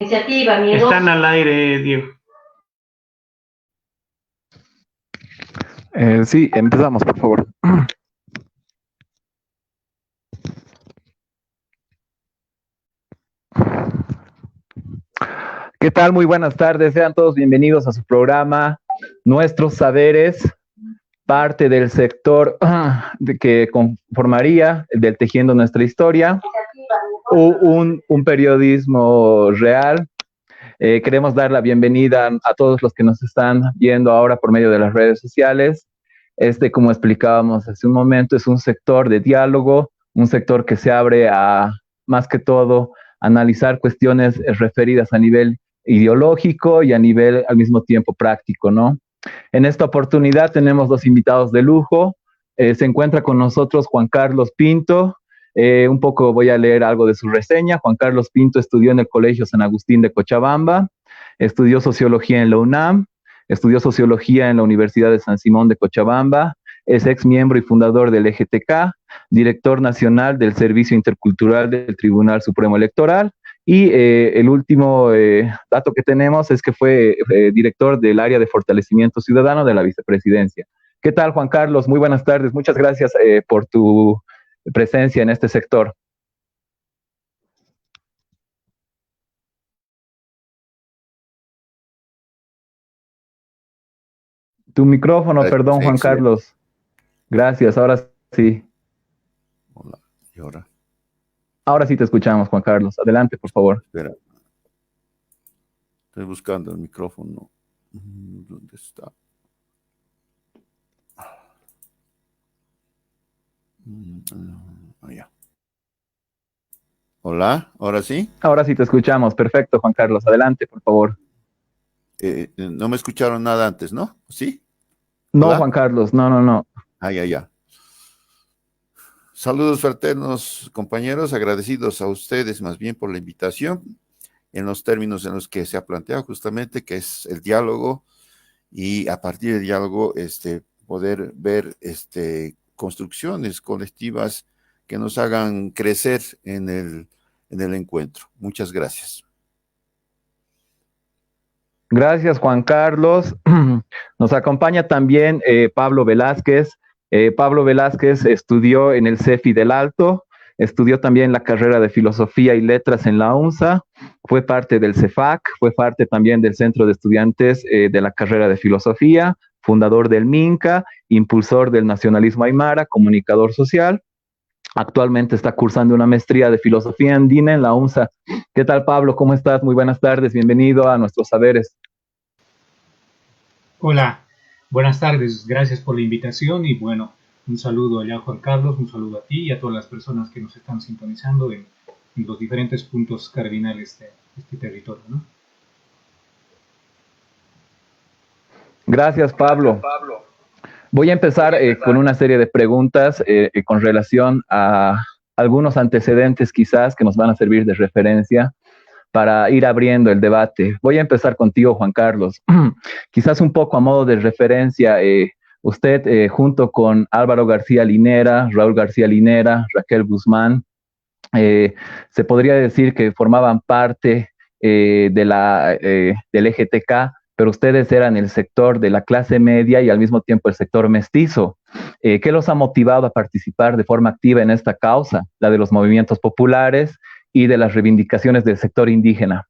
Iniciativa, miedo. Están al aire, Diego. Sí, empezamos, por favor. ¿Qué tal? Muy buenas tardes. Sean todos bienvenidos a su programa Nuestros Saberes, parte del sector que conformaría del Tejiendo Nuestra Historia, un periodismo real. Queremos dar la bienvenida a todos los que nos están viendo ahora por medio de las redes sociales. Como explicábamos hace un momento, es un sector de diálogo, un sector que se abre a, más que todo, analizar cuestiones referidas a nivel ideológico y a nivel al mismo tiempo práctico, ¿no? En esta oportunidad tenemos dos invitados de lujo. Se encuentra con nosotros Juan Carlos Pinto. Un poco voy a leer algo de su reseña. Juan Carlos Pinto estudió en el Colegio San Agustín de Cochabamba, estudió sociología en la UNAM, estudió sociología en la Universidad de San Simón de Cochabamba, es ex miembro y fundador del EGTK, director nacional del Servicio Intercultural del Tribunal Supremo Electoral, y el último dato que tenemos es que fue director del área de fortalecimiento ciudadano de la vicepresidencia. ¿Qué tal, Juan Carlos? Muy buenas tardes. Muchas gracias por tu presencia en este sector. Tu micrófono, perdón, Juan Carlos. Gracias, ahora sí. Hola, ¿y ahora? Ahora sí te escuchamos, Juan Carlos. Adelante, por favor. Espera. Estoy buscando el micrófono. ¿Dónde está? Ya. Hola, ¿ahora sí? Ahora sí te escuchamos. Perfecto, Juan Carlos. Adelante, por favor. No me escucharon nada antes, ¿no? ¿Sí? No, ¿Hola? Juan Carlos, no. Ya. Saludos fraternos, compañeros, agradecidos a ustedes más bien por la invitación, en los términos en los que se ha planteado justamente, que es el diálogo, y a partir del diálogo, poder ver construcciones colectivas que nos hagan crecer en el encuentro. Muchas gracias. Gracias, Juan Carlos. Nos acompaña también Pablo Velázquez. Pablo Velázquez estudió en el CEFI del Alto, estudió también la carrera de Filosofía y Letras en la UNSA, fue parte del CEFAC, fue parte también del Centro de Estudiantes de la carrera de Filosofía, fundador del MINCA, impulsor del nacionalismo aymara, comunicador social. Actualmente está cursando una maestría de Filosofía Andina en la UNSA. ¿Qué tal, Pablo? ¿Cómo estás? Muy buenas tardes. Bienvenido a Nuestros Saberes. Hola, buenas tardes. Gracias por la invitación y bueno, un saludo allá, Juan Carlos, un saludo a ti y a todas las personas que nos están sintonizando en los diferentes puntos cardinales de este territorio, ¿no? Gracias, Pablo. Voy a empezar con una serie de preguntas con relación a algunos antecedentes quizás que nos van a servir de referencia para ir abriendo el debate. Voy a empezar contigo, Juan Carlos. Quizás un poco a modo de referencia, usted junto con Álvaro García Linera, Raúl García Linera, Raquel Guzmán, se podría decir que formaban parte del EGTK, pero ustedes eran el sector de la clase media y al mismo tiempo el sector mestizo. ¿Qué los ha motivado a participar de forma activa en esta causa, la de los movimientos populares y de las reivindicaciones del sector indígena?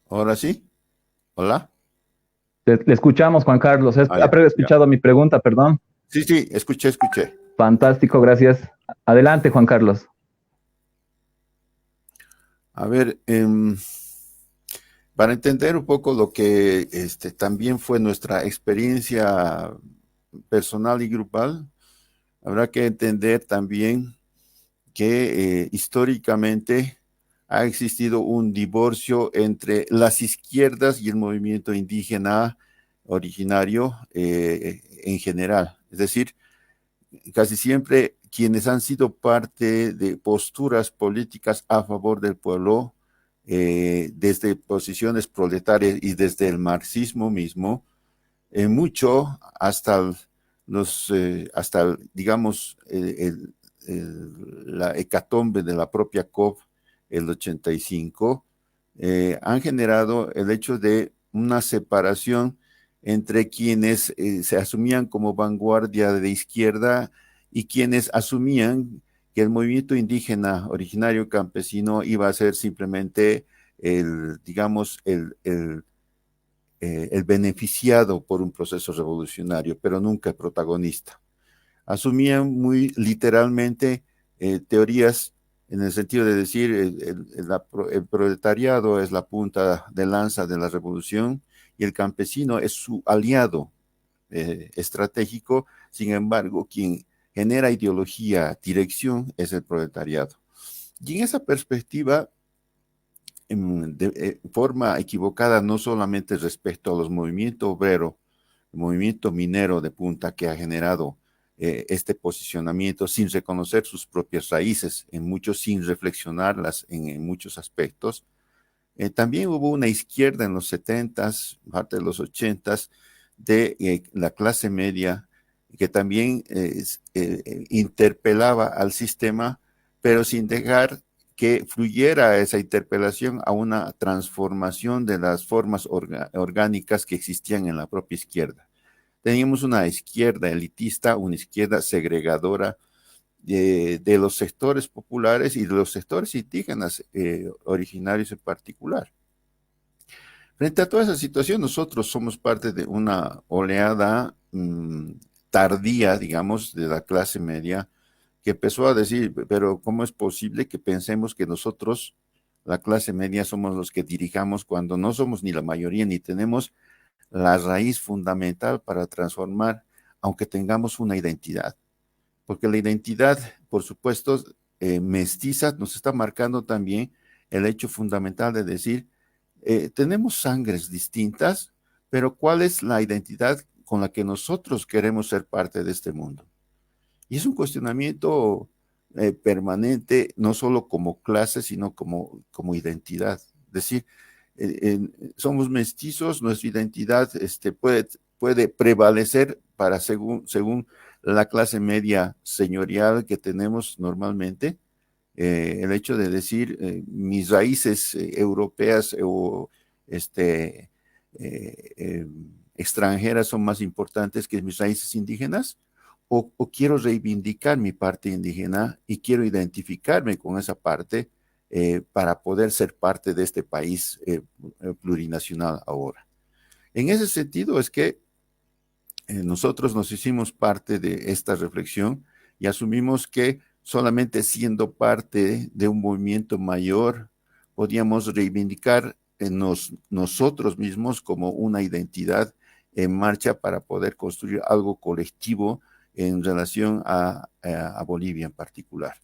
¿Ahora sí? ¿Hola? Le escuchamos, Juan Carlos. ¿Ha escuchado mi pregunta, perdón? Sí, escuché. Fantástico, gracias. Adelante, Juan Carlos. A ver, para entender un poco lo que también fue nuestra experiencia personal y grupal, habrá que entender también que históricamente ha existido un divorcio entre las izquierdas y el movimiento indígena originario en general. Es decir, casi siempre quienes han sido parte de posturas políticas a favor del pueblo, desde posiciones proletarias y desde el marxismo mismo, mucho hasta digamos, la hecatombe de la propia COP, el 85, han generado el hecho de una separación entre quienes se asumían como vanguardia de izquierda y quienes asumían que el movimiento indígena originario campesino iba a ser simplemente digamos, el beneficiado por un proceso revolucionario, pero nunca el protagonista. Asumían muy literalmente teorías en el sentido de decir el proletariado es la punta de lanza de la revolución y el campesino es su aliado estratégico. Sin embargo, quien genera ideología, dirección, es el proletariado. Y en esa perspectiva, de forma equivocada, no solamente respecto a los movimientos obreros, el movimiento minero de punta que ha generado este posicionamiento sin reconocer sus propias raíces, en muchos sin reflexionarlas en muchos aspectos. También hubo una izquierda en los 70s, parte de los 80s, de la clase media, que también interpelaba al sistema, pero sin dejar que fluyera esa interpelación a una transformación de las formas orgánicas que existían en la propia izquierda. Teníamos una izquierda elitista, una izquierda segregadora de los sectores populares y de los sectores indígenas originarios en particular. Frente a toda esa situación, nosotros somos parte de una oleada tardía, digamos, de la clase media, que empezó a decir, pero ¿cómo es posible que pensemos que nosotros, la clase media, somos los que dirijamos cuando no somos ni la mayoría, ni tenemos la raíz fundamental para transformar, aunque tengamos una identidad? Porque la identidad, por supuesto, mestiza, nos está marcando también el hecho fundamental de decir, tenemos sangres distintas, pero ¿cuál es la identidad con la que nosotros queremos ser parte de este mundo? Y es un cuestionamiento permanente, no solo como clase, sino como identidad. Es decir, somos mestizos, nuestra identidad puede prevalecer para según la clase media señorial que tenemos normalmente, el hecho de decir mis raíces europeas o extranjeras son más importantes que mis raíces indígenas, o quiero reivindicar mi parte indígena y quiero identificarme con esa parte para poder ser parte de este país plurinacional ahora. En ese sentido es que nosotros nos hicimos parte de esta reflexión y asumimos que solamente siendo parte de un movimiento mayor podíamos reivindicar nosotros mismos como una identidad en marcha para poder construir algo colectivo en relación a Bolivia en particular.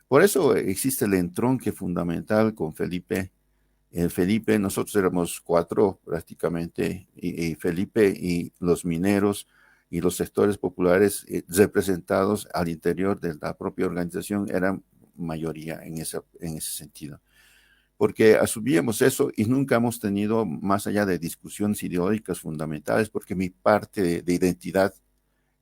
Por eso existe el entronque fundamental con Felipe. Felipe, nosotros éramos 4 prácticamente, y Felipe y los mineros y los sectores populares representados al interior de la propia organización eran mayoría en ese sentido. Porque asumíamos eso y nunca hemos tenido, más allá de discusiones ideológicas fundamentales, porque mi parte de identidad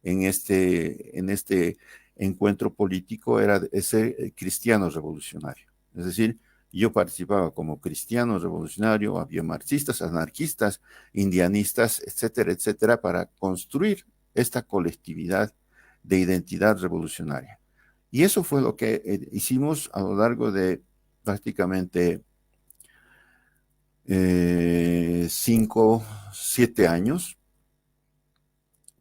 en este encuentro político era ese cristiano revolucionario. Es decir, yo participaba como cristiano revolucionario, había marxistas, anarquistas, indianistas, etcétera, etcétera, para construir esta colectividad de identidad revolucionaria. Y eso fue lo que hicimos a lo largo de prácticamente 5, 7 años,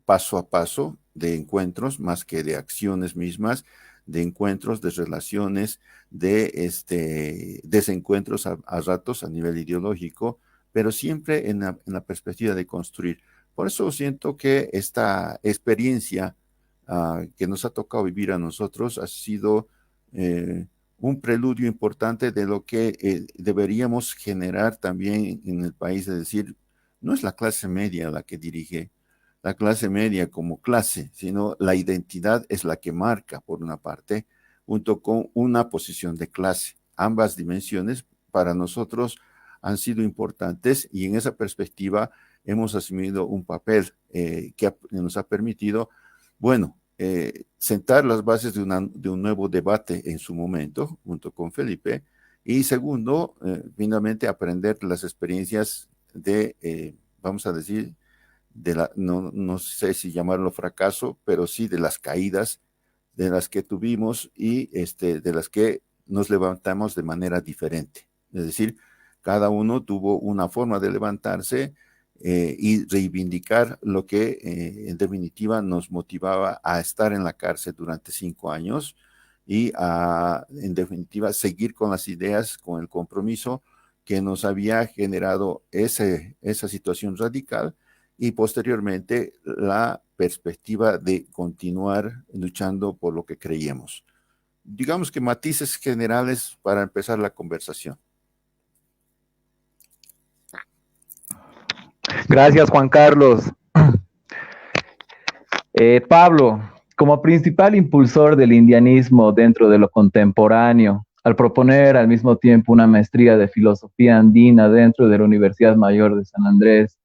paso a paso, de encuentros, más que de acciones mismas, de encuentros, de relaciones, de desencuentros a ratos a nivel ideológico, pero siempre en la perspectiva de construir. Por eso siento que esta experiencia que nos ha tocado vivir a nosotros ha sido un preludio importante de lo que deberíamos generar también en el país, es decir, no es la clase media la que dirige la clase media como clase, sino la identidad es la que marca, por una parte, junto con una posición de clase. Ambas dimensiones para nosotros han sido importantes y en esa perspectiva hemos asumido un papel que nos ha permitido, bueno, sentar las bases de un nuevo debate en su momento, junto con Felipe, y segundo, finalmente aprender las experiencias de, vamos a decir, no sé si llamarlo fracaso, pero sí de las caídas de las que tuvimos y de las que nos levantamos de manera diferente. Es decir, cada uno tuvo una forma de levantarse y reivindicar lo que en definitiva nos motivaba a estar en la cárcel durante 5 años y en definitiva, seguir con las ideas, con el compromiso que nos había generado esa situación radical y posteriormente la perspectiva de continuar luchando por lo que creíamos. Digamos que matices generales para empezar la conversación. Gracias, Juan Carlos. Pablo, como principal impulsor del indianismo dentro de lo contemporáneo, al proponer al mismo tiempo una maestría de filosofía andina dentro de la Universidad Mayor de San Andrés,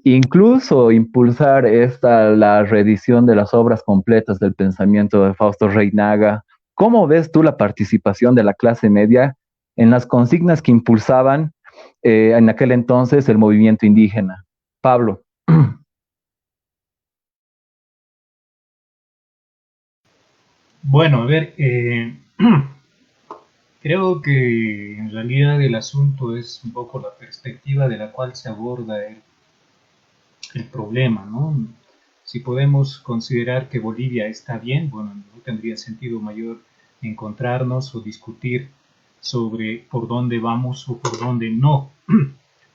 incluso impulsar la reedición de las obras completas del pensamiento de Fausto Reinaga, ¿cómo ves tú la participación de la clase media en las consignas que impulsaban en aquel entonces el movimiento indígena? Pablo. Bueno, a ver, creo que en realidad el asunto es un poco la perspectiva de la cual se aborda el problema, ¿no? Si podemos considerar que Bolivia está bien, bueno, no tendría sentido mayor encontrarnos o discutir sobre por dónde vamos o por dónde no.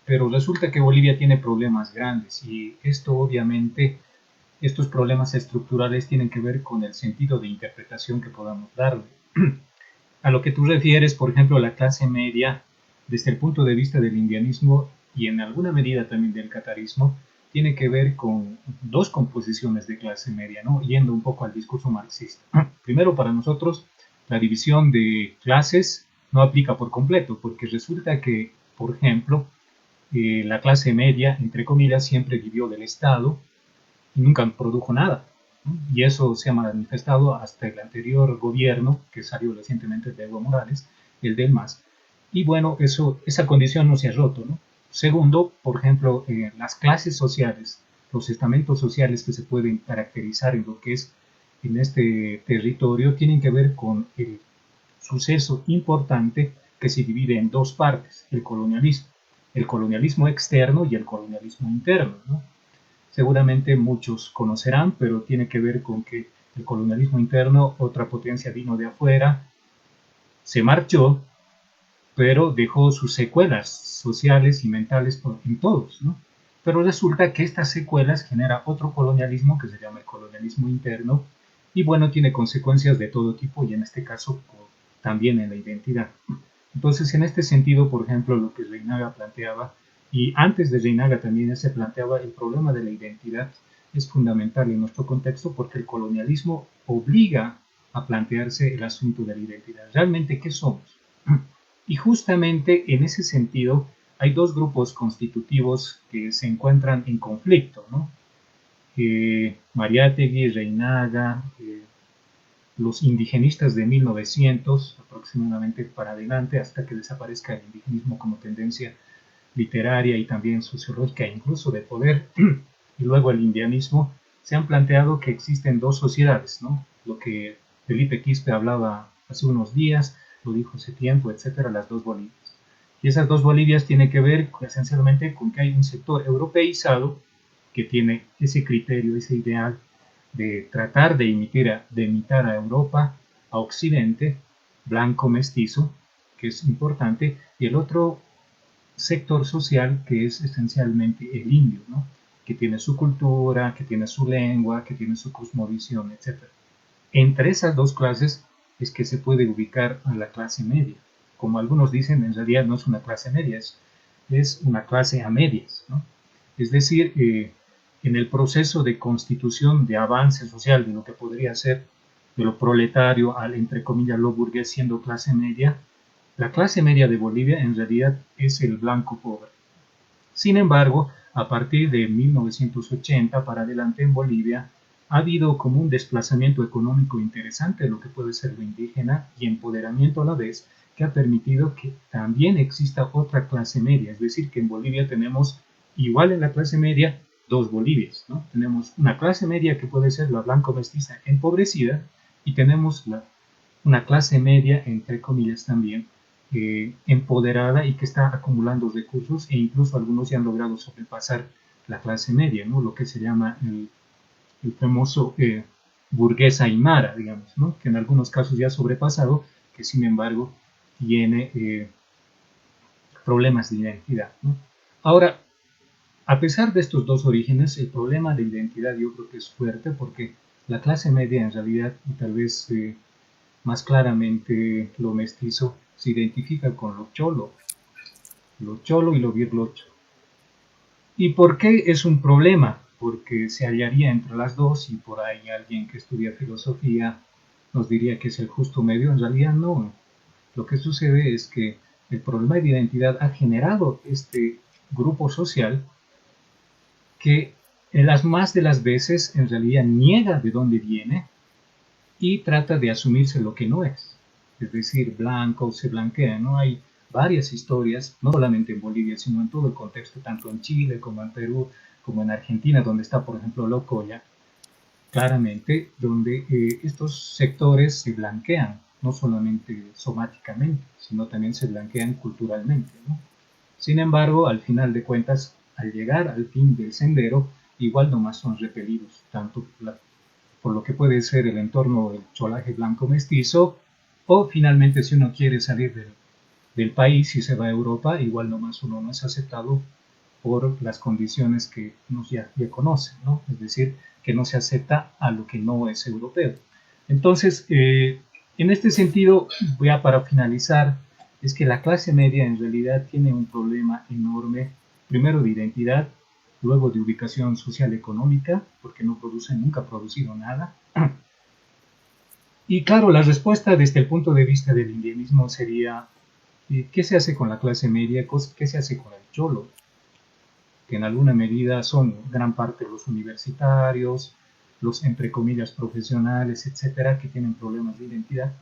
Pero resulta que Bolivia tiene problemas grandes y esto obviamente, estos problemas estructurales tienen que ver con el sentido de interpretación que podamos darle. A lo que tú refieres, por ejemplo, la clase media, desde el punto de vista del indianismo y en alguna medida también del catarismo, tiene que ver con dos composiciones de clase media, ¿no? Yendo un poco al discurso marxista. Primero, para nosotros, la división de clases no aplica por completo, porque resulta que, por ejemplo, la clase media, entre comillas, siempre vivió del Estado y nunca produjo nada. Y eso se ha manifestado hasta el anterior gobierno, que salió recientemente de Evo Morales, el del MAS. Y bueno, esa condición no se ha roto, ¿no? Segundo, por ejemplo, las clases sociales, los estamentos sociales que se pueden caracterizar en lo que es en este territorio, tienen que ver con el suceso importante que se divide en dos partes, el colonialismo externo y el colonialismo interno, ¿no? Seguramente muchos conocerán, pero tiene que ver con que el colonialismo interno, otra potencia vino de afuera, se marchó, pero dejó sus secuelas sociales y mentales en todos, ¿no? Pero resulta que estas secuelas genera otro colonialismo que se llama el colonialismo interno y bueno, tiene consecuencias de todo tipo y en este caso también en la identidad. Entonces, en este sentido, por ejemplo, lo que Reinaga planteaba, y antes de Reinaga también se planteaba el problema de la identidad, es fundamental en nuestro contexto porque el colonialismo obliga a plantearse el asunto de la identidad. ¿Realmente qué somos? Y justamente en ese sentido hay dos grupos constitutivos que se encuentran en conflicto, ¿no? Mariátegui, Reinaga, los indigenistas de 1900 aproximadamente para adelante, hasta que desaparezca el indigenismo como tendencia literaria y también sociológica e incluso de poder, y luego el indianismo, se han planteado que existen dos sociedades, ¿no? Lo que Felipe Quispe hablaba hace unos días, lo dijo hace tiempo, etcétera, las dos Bolivias. Y esas dos Bolivias tienen que ver esencialmente con que hay un sector europeizado que tiene ese criterio, ese ideal de tratar de imitar a Europa, a Occidente, blanco mestizo, que es importante, y el otro sector social que es esencialmente el indio, ¿no? Que tiene su cultura, que tiene su lengua, que tiene su cosmovisión, etc. Entre esas dos clases es que se puede ubicar a la clase media. Como algunos dicen, en realidad no es una clase media, es una clase a medias, ¿no? Es decir, en el proceso de constitución, de avance social, de lo que podría ser de lo proletario al, entre comillas, lo burgués siendo clase media, la clase media de Bolivia en realidad es el blanco pobre. Sin embargo, a partir de 1980 para adelante en Bolivia ha habido como un desplazamiento económico interesante de lo que puede ser lo indígena y empoderamiento a la vez, que ha permitido que también exista otra clase media. Es decir, que en Bolivia tenemos, igual en la clase media, dos Bolivias, ¿no? Tenemos una clase media que puede ser la blanco-mestiza empobrecida y tenemos una clase media, entre comillas también, empoderada y que está acumulando recursos, e incluso algunos ya han logrado sobrepasar la clase media, ¿no? Lo que se llama el famoso burgués aymara, digamos, ¿no? Que en algunos casos ya ha sobrepasado, que sin embargo tiene problemas de identidad, ¿no? Ahora, a pesar de estos dos orígenes, el problema de identidad yo creo que es fuerte, porque la clase media en realidad, y tal vez más claramente lo mestizo, se identifica con lo cholo y lo virlocho. ¿Y por qué es un problema? Porque se hallaría entre las dos, y por ahí alguien que estudia filosofía nos diría que es el justo medio. En realidad no. Lo que sucede es que el problema de identidad ha generado este grupo social que en las más de las veces en realidad niega de dónde viene y trata de asumirse lo que no es. Es decir, blanco se blanquea, ¿no? Hay varias historias, no solamente en Bolivia, sino en todo el contexto, tanto en Chile como en Perú, como en Argentina, donde está, por ejemplo, Locoya, claramente, donde estos sectores se blanquean, no solamente somáticamente, sino también se blanquean culturalmente, ¿no? Sin embargo, al final de cuentas, al llegar al fin del sendero, igual nomás son repelidos, tanto por lo que puede ser el entorno del cholaje blanco mestizo, o finalmente si uno quiere salir del país y se va a Europa, igual nomás uno no es aceptado por las condiciones que nos ya conocen, ¿no? Es decir, que no se acepta a lo que no es europeo. Entonces, en este sentido, ya para finalizar, es que la clase media en realidad tiene un problema enorme, primero de identidad, luego de ubicación social económica, porque no produce, nunca ha producido nada. Y claro, la respuesta desde el punto de vista del indianismo sería, ¿qué se hace con la clase media? ¿Qué se hace con el cholo? Que en alguna medida son gran parte los universitarios, los entre comillas profesionales, etcétera, que tienen problemas de identidad.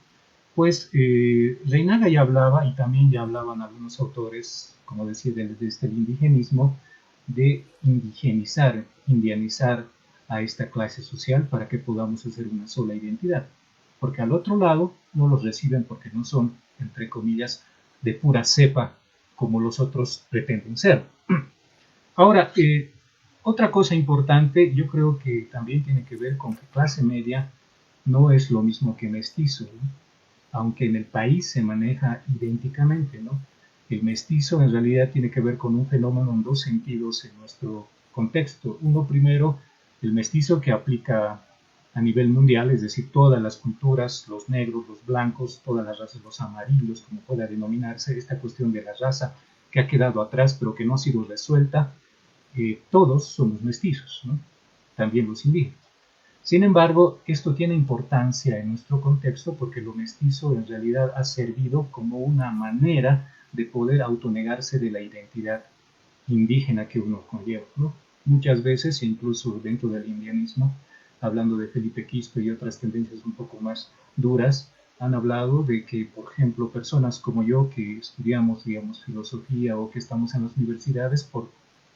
Pues Reinaga ya hablaba, y también ya hablaban algunos autores, como decía, desde el indigenismo, de indigenizar, indianizar a esta clase social para que podamos hacer una sola identidad. Porque al otro lado no los reciben porque no son, entre comillas, de pura cepa como los otros pretenden ser. Ahora, otra cosa importante, yo creo que también tiene que ver con que clase media no es lo mismo que mestizo, ¿no? Aunque en el país se maneja idénticamente, ¿no? El mestizo en realidad tiene que ver con un fenómeno en dos sentidos en nuestro contexto. Uno primero, el mestizo que aplica a nivel mundial, es decir, todas las culturas, los negros, los blancos, todas las razas, los amarillos, como pueda denominarse, esta cuestión de la raza que ha quedado atrás pero que no ha sido resuelta, todos somos mestizos, ¿no? También los indígenas. Sin embargo, esto tiene importancia en nuestro contexto porque lo mestizo en realidad ha servido como una manera de poder autonegarse de la identidad indígena que uno conlleva, ¿no? Muchas veces, incluso dentro del indianismo, hablando de Felipe Quispe y otras tendencias un poco más duras, han hablado de que, por ejemplo, personas como yo que estudiamos, digamos, filosofía o que estamos en las universidades, por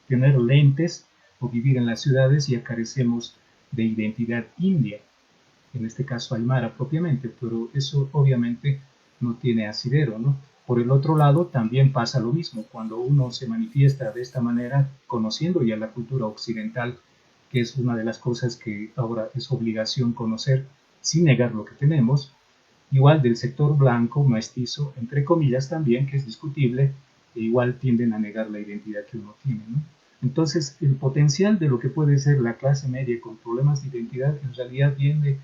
tener lentes o vivir en las ciudades, ya carecemos de identidad india, en este caso aymara propiamente, pero eso obviamente no tiene asidero, ¿no? Por el otro lado, también pasa lo mismo, cuando uno se manifiesta de esta manera, conociendo ya la cultura occidental, que es una de las cosas que ahora es obligación conocer, sin negar lo que tenemos, igual del sector blanco, mestizo, entre comillas también, que es discutible, e igual tienden a negar la identidad que uno tiene, ¿no? Entonces, el potencial de lo que puede ser la clase media con problemas de identidad en realidad viene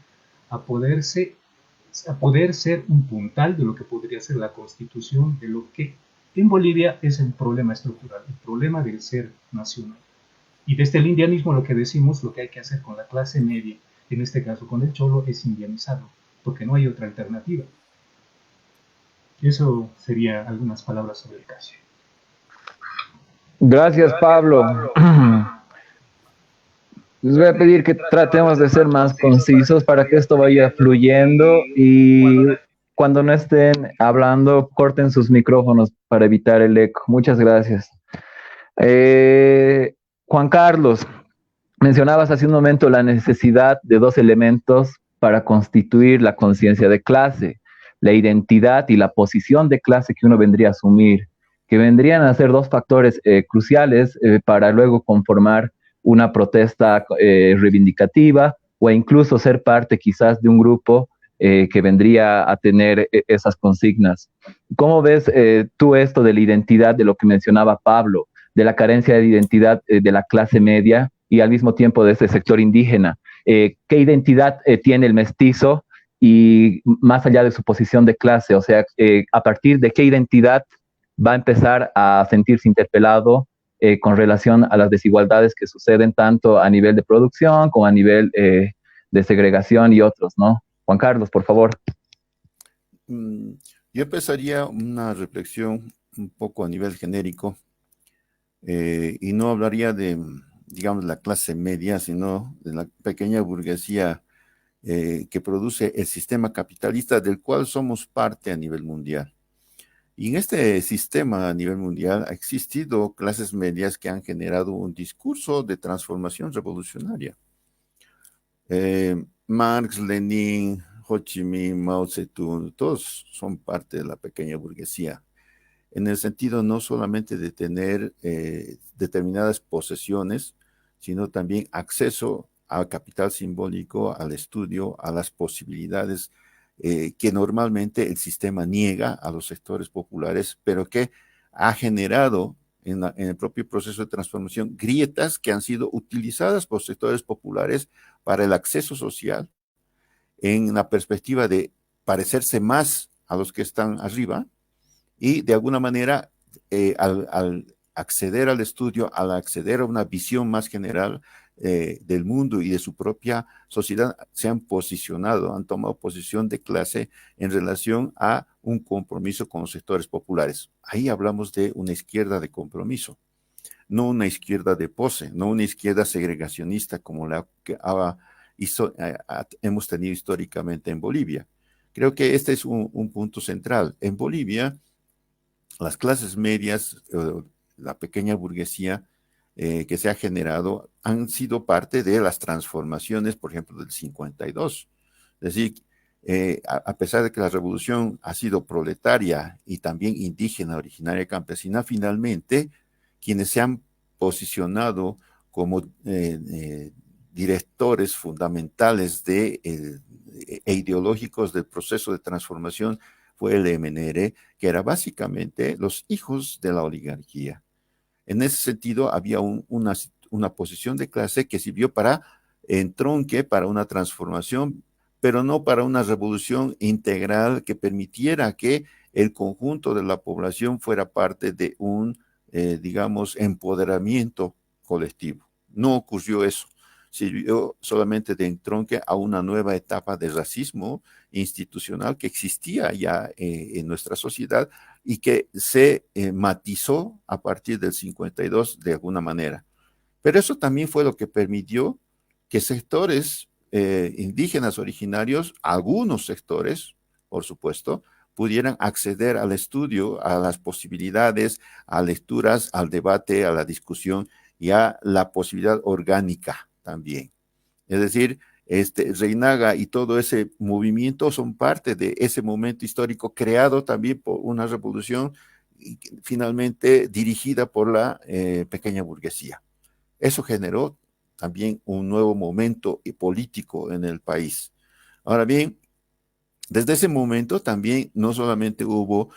a poder ser un puntal de lo que podría ser la constitución de lo que en Bolivia es el problema estructural, el problema del ser nacional. Y desde el indianismo lo que decimos, lo que hay que hacer con la clase media, en este caso con el cholo, es indianizarlo, porque no hay otra alternativa. Eso sería algunas palabras sobre el caso. Gracias, Pablo. Les voy a pedir que tratemos de ser más concisos para que esto vaya fluyendo y cuando no estén hablando, corten sus micrófonos para evitar el eco. Muchas gracias. Juan Carlos, mencionabas hace un momento la necesidad de dos elementos para constituir la conciencia de clase, la identidad y la posición de clase que uno vendría a asumir, que vendrían a ser dos factores cruciales para luego conformar una protesta reivindicativa o incluso ser parte quizás de un grupo que vendría a tener esas consignas. ¿Cómo ves tú esto de la identidad, de lo que mencionaba Pablo, de la carencia de identidad de la clase media y al mismo tiempo de ese sector indígena? ¿Qué identidad tiene el mestizo y más allá de su posición de clase? O sea, a partir de qué identidad va a empezar a sentirse interpelado con relación a las desigualdades que suceden tanto a nivel de producción como a nivel de segregación y otros, ¿no? Juan Carlos, por favor. Yo empezaría una reflexión un poco a nivel genérico y no hablaría de, digamos, la clase media, sino de la pequeña burguesía que produce el sistema capitalista del cual somos parte a nivel mundial. Y en este sistema a nivel mundial ha existido clases medias que han generado un discurso de transformación revolucionaria. Marx, Lenin, Ho Chi Minh, Mao Zedong, todos son parte de la pequeña burguesía, en el sentido no solamente de tener determinadas posesiones, sino también acceso al capital simbólico, al estudio, a las posibilidades que normalmente el sistema niega a los sectores populares, pero que ha generado en el propio proceso de transformación grietas que han sido utilizadas por sectores populares para el acceso social en la perspectiva de parecerse más a los que están arriba y de alguna manera al acceder al estudio, al acceder a una visión más general del mundo y de su propia sociedad, se han posicionado, han tomado posición de clase en relación a un compromiso con los sectores populares. Ahí hablamos de una izquierda de compromiso, no una izquierda de pose, no una izquierda segregacionista como la que hemos tenido históricamente en Bolivia. Creo que este es un punto central. En Bolivia, las clases medias, la pequeña burguesía que se ha generado, han sido parte de las transformaciones, por ejemplo, del 52. Es decir, a pesar de que la revolución ha sido proletaria y también indígena, originaria, campesina, finalmente quienes se han posicionado como directores fundamentales e ideológicos del proceso de transformación fue el MNR, que era básicamente los hijos de la oligarquía. En ese sentido, había una posición de clase que sirvió para entronque, para una transformación, pero no para una revolución integral que permitiera que el conjunto de la población fuera parte de un, digamos, empoderamiento colectivo. No ocurrió eso. Sirvió solamente de entronque a una nueva etapa de racismo institucional que existía ya en nuestra sociedad y que se matizó a partir del 52 de alguna manera. Pero eso también fue lo que permitió que sectores indígenas originarios, algunos sectores, por supuesto, pudieran acceder al estudio, a las posibilidades, a lecturas, al debate, a la discusión y a la posibilidad orgánica también. Es decir, Reinaga y todo ese movimiento son parte de ese momento histórico creado también por una revolución finalmente dirigida por la pequeña burguesía. Eso generó también un nuevo momento político en el país. Ahora bien, desde ese momento también no solamente hubo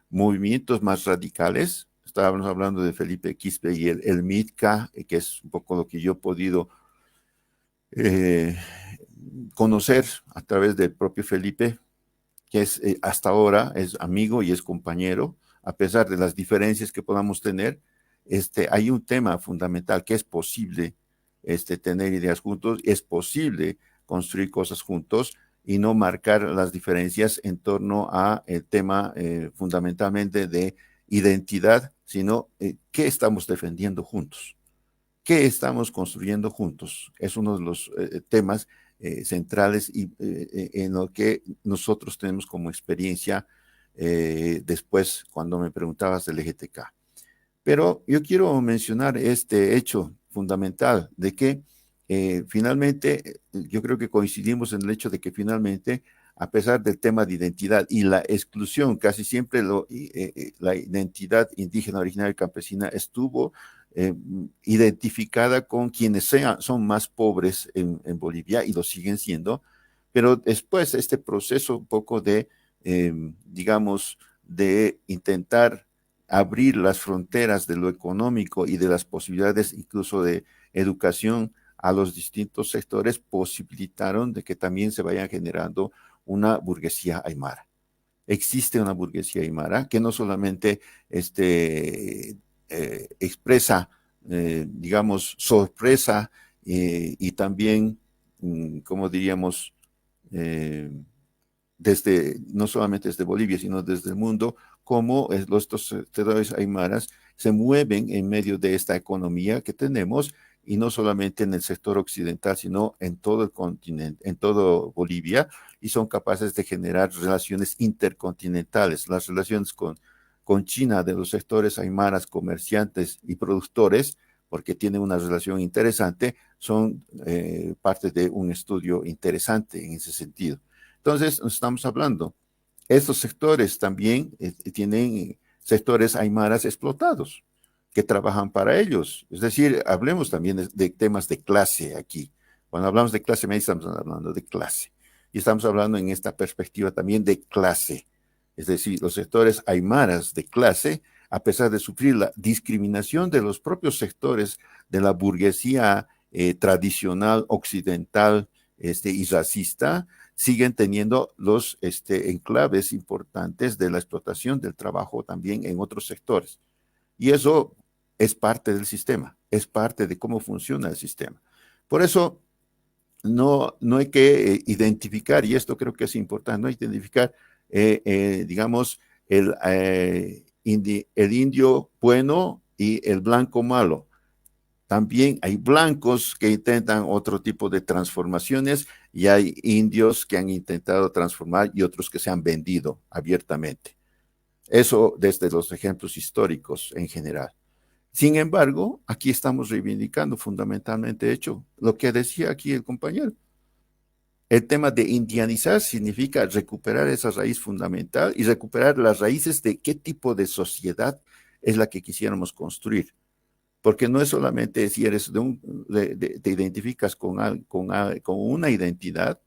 movimientos más radicales, estábamos hablando de Felipe Quispe y el MITCA, que es un poco lo que yo he podido conocer a través del propio Felipe, que es hasta ahora es amigo y es compañero, a pesar de las diferencias que podamos tener. Hay un tema fundamental que es posible tener ideas juntos, es posible construir cosas juntos y no marcar las diferencias en torno a el tema fundamentalmente de identidad, sino qué estamos defendiendo juntos, qué estamos construyendo juntos. Es uno de los temas centrales y en lo que nosotros tenemos como experiencia después cuando me preguntabas del LGTK. Pero yo quiero mencionar este hecho fundamental de que finalmente yo creo que coincidimos en el hecho de que finalmente, a pesar del tema de identidad y la exclusión, casi siempre la identidad indígena, originaria y campesina estuvo identificada con quienes son más pobres en Bolivia y lo siguen siendo, pero después este proceso un poco de, digamos, de intentar abrir las fronteras de lo económico y de las posibilidades incluso de educación a los distintos sectores posibilitaron de que también se vaya generando una burguesía aymara. Existe una burguesía aymara que no solamente expresa, digamos, sorpresa y también, como diríamos, no solamente desde Bolivia, sino desde el mundo, cómo estos sectores aymaras se mueven en medio de esta economía que tenemos, y no solamente en el sector occidental, sino en todo el continente, en todo Bolivia, y son capaces de generar relaciones intercontinentales. Las relaciones con China de los sectores aymaras, comerciantes y productores, porque tienen una relación interesante, son parte de un estudio interesante en ese sentido. Entonces, estamos hablando, estos sectores también tienen sectores aymaras explotados que trabajan para ellos. Es decir, hablemos también de temas de clase aquí. Cuando hablamos de clase media, estamos hablando de clase. Y estamos hablando en esta perspectiva también de clase. Es decir, los sectores aymaras de clase, a pesar de sufrir la discriminación de los propios sectores de la burguesía tradicional occidental y racista, siguen teniendo los enclaves importantes de la explotación del trabajo también en otros sectores. Y eso es parte del sistema, es parte de cómo funciona el sistema. Por eso no hay que identificar, y esto creo que es importante, no identificar, digamos, el indio bueno y el blanco malo. También hay blancos que intentan otro tipo de transformaciones y hay indios que han intentado transformar y otros que se han vendido abiertamente. Eso desde los ejemplos históricos en general. Sin embargo, aquí estamos reivindicando fundamentalmente lo que decía aquí el compañero. El tema de indianizar significa recuperar esa raíz fundamental y recuperar las raíces de qué tipo de sociedad es la que quisiéramos construir. Porque no es solamente si eres te identificas con una identidad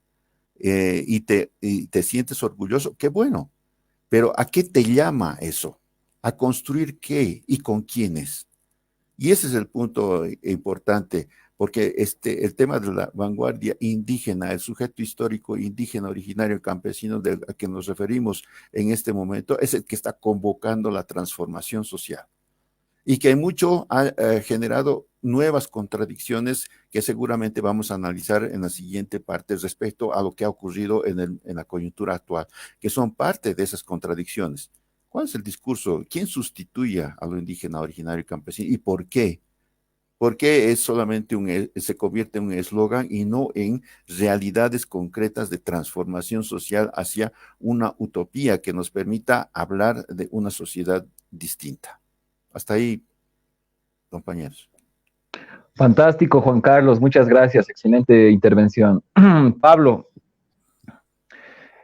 y te sientes orgulloso, qué bueno. Pero ¿a qué te llama eso? ¿A construir qué y con quiénes? Y ese es el punto importante, porque el tema de la vanguardia indígena, el sujeto histórico indígena, originario, campesino al que nos referimos en este momento, es el que está convocando la transformación social. Y que mucho ha generado nuevas contradicciones que seguramente vamos a analizar en la siguiente parte respecto a lo que ha ocurrido en la coyuntura actual, que son parte de esas contradicciones. ¿Cuál es el discurso? ¿Quién sustituye a lo indígena, originario y campesino? ¿Y por qué? ¿Por qué es solamente se convierte en un eslogan y no en realidades concretas de transformación social hacia una utopía que nos permita hablar de una sociedad distinta? Hasta ahí, compañeros. Fantástico, Juan Carlos, muchas gracias, excelente intervención. Pablo,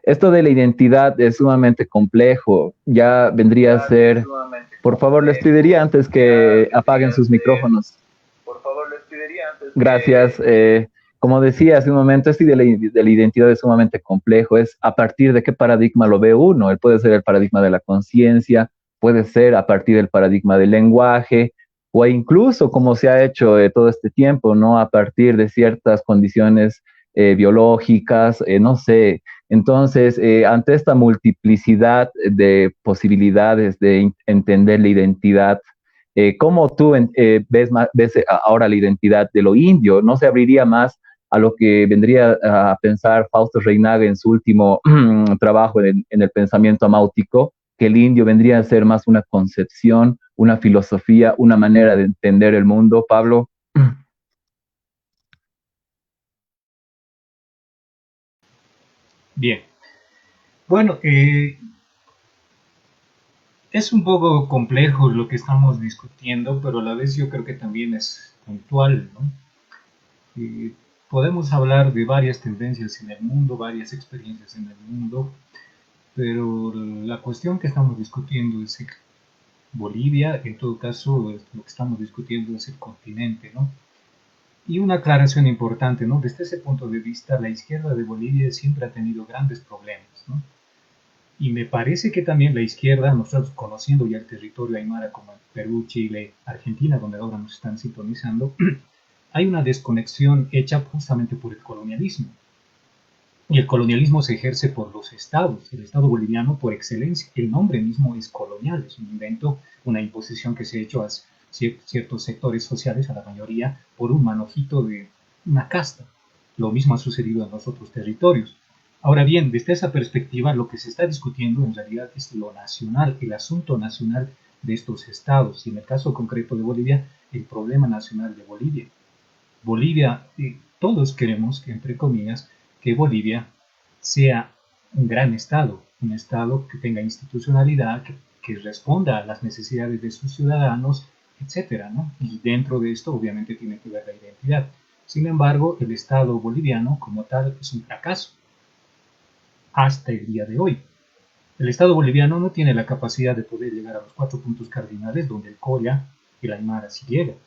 esto de la identidad es sumamente complejo, ya vendría a ser, por favor, les pediría antes que apaguen sus micrófonos. Gracias. Como decía hace un momento, esto de la identidad es sumamente complejo, es a partir de qué paradigma lo ve uno. Él puede ser el paradigma de la conciencia, puede ser a partir del paradigma del lenguaje, o incluso como se ha hecho todo este tiempo, ¿no? A partir de ciertas condiciones biológicas, no sé. Entonces, ante esta multiplicidad de posibilidades de entender la identidad, ¿cómo tú ves ahora la identidad de lo indio? ¿No se abriría más a lo que vendría a pensar Fausto Reynaga en su último trabajo en el pensamiento amáutico, que el indio vendría a ser más una concepción, una filosofía, una manera de entender el mundo, Pablo? Bien, bueno, es un poco complejo lo que estamos discutiendo, pero a la vez yo creo que también es puntual, ¿no? Eh, Podemos hablar de varias tendencias en el mundo, varias experiencias en el mundo, pero la cuestión que estamos discutiendo es que Bolivia, en todo caso, lo que estamos discutiendo es el continente, ¿no? Y una aclaración importante, ¿no? Desde ese punto de vista, la izquierda de Bolivia siempre ha tenido grandes problemas, ¿no? Y me parece que también la izquierda, nosotros conociendo ya el territorio aymara como Perú, Chile, Argentina, donde ahora nos están sintonizando, hay una desconexión hecha justamente por el colonialismo. Y el colonialismo se ejerce por los estados. El estado boliviano, por excelencia, el nombre mismo es colonial, es un invento, una imposición que se ha hecho a ciertos sectores sociales, a la mayoría, por un manojito de una casta. Lo mismo ha sucedido en los otros territorios. Ahora bien, desde esa perspectiva, lo que se está discutiendo en realidad es lo nacional, el asunto nacional de estos estados. Y en el caso concreto de Bolivia, el problema nacional de Bolivia. Bolivia, todos queremos, entre comillas, que Bolivia sea un gran estado, un estado que tenga institucionalidad, que responda a las necesidades de sus ciudadanos, etcétera, ¿no? Y dentro de esto, obviamente, tiene que ver la identidad. Sin embargo, el estado boliviano, como tal, es un fracaso hasta el día de hoy. El estado boliviano no tiene la capacidad de poder llegar a los 4 puntos cardinales donde el Colla y la Aymara sí llegan.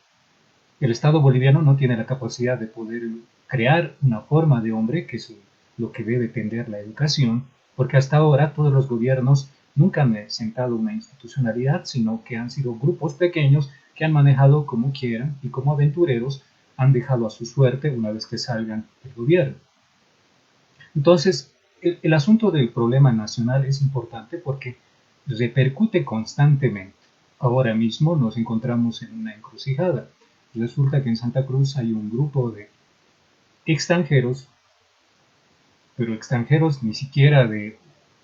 El Estado boliviano no tiene la capacidad de poder crear una forma de hombre, que es lo que debe tender la educación, porque hasta ahora todos los gobiernos nunca han sentado una institucionalidad, sino que han sido grupos pequeños que han manejado como quieran y como aventureros han dejado a su suerte una vez que salgan del gobierno. Entonces, el asunto del problema nacional es importante porque repercute constantemente. Ahora mismo nos encontramos en una encrucijada. Resulta que en Santa Cruz hay un grupo de extranjeros, pero extranjeros ni siquiera de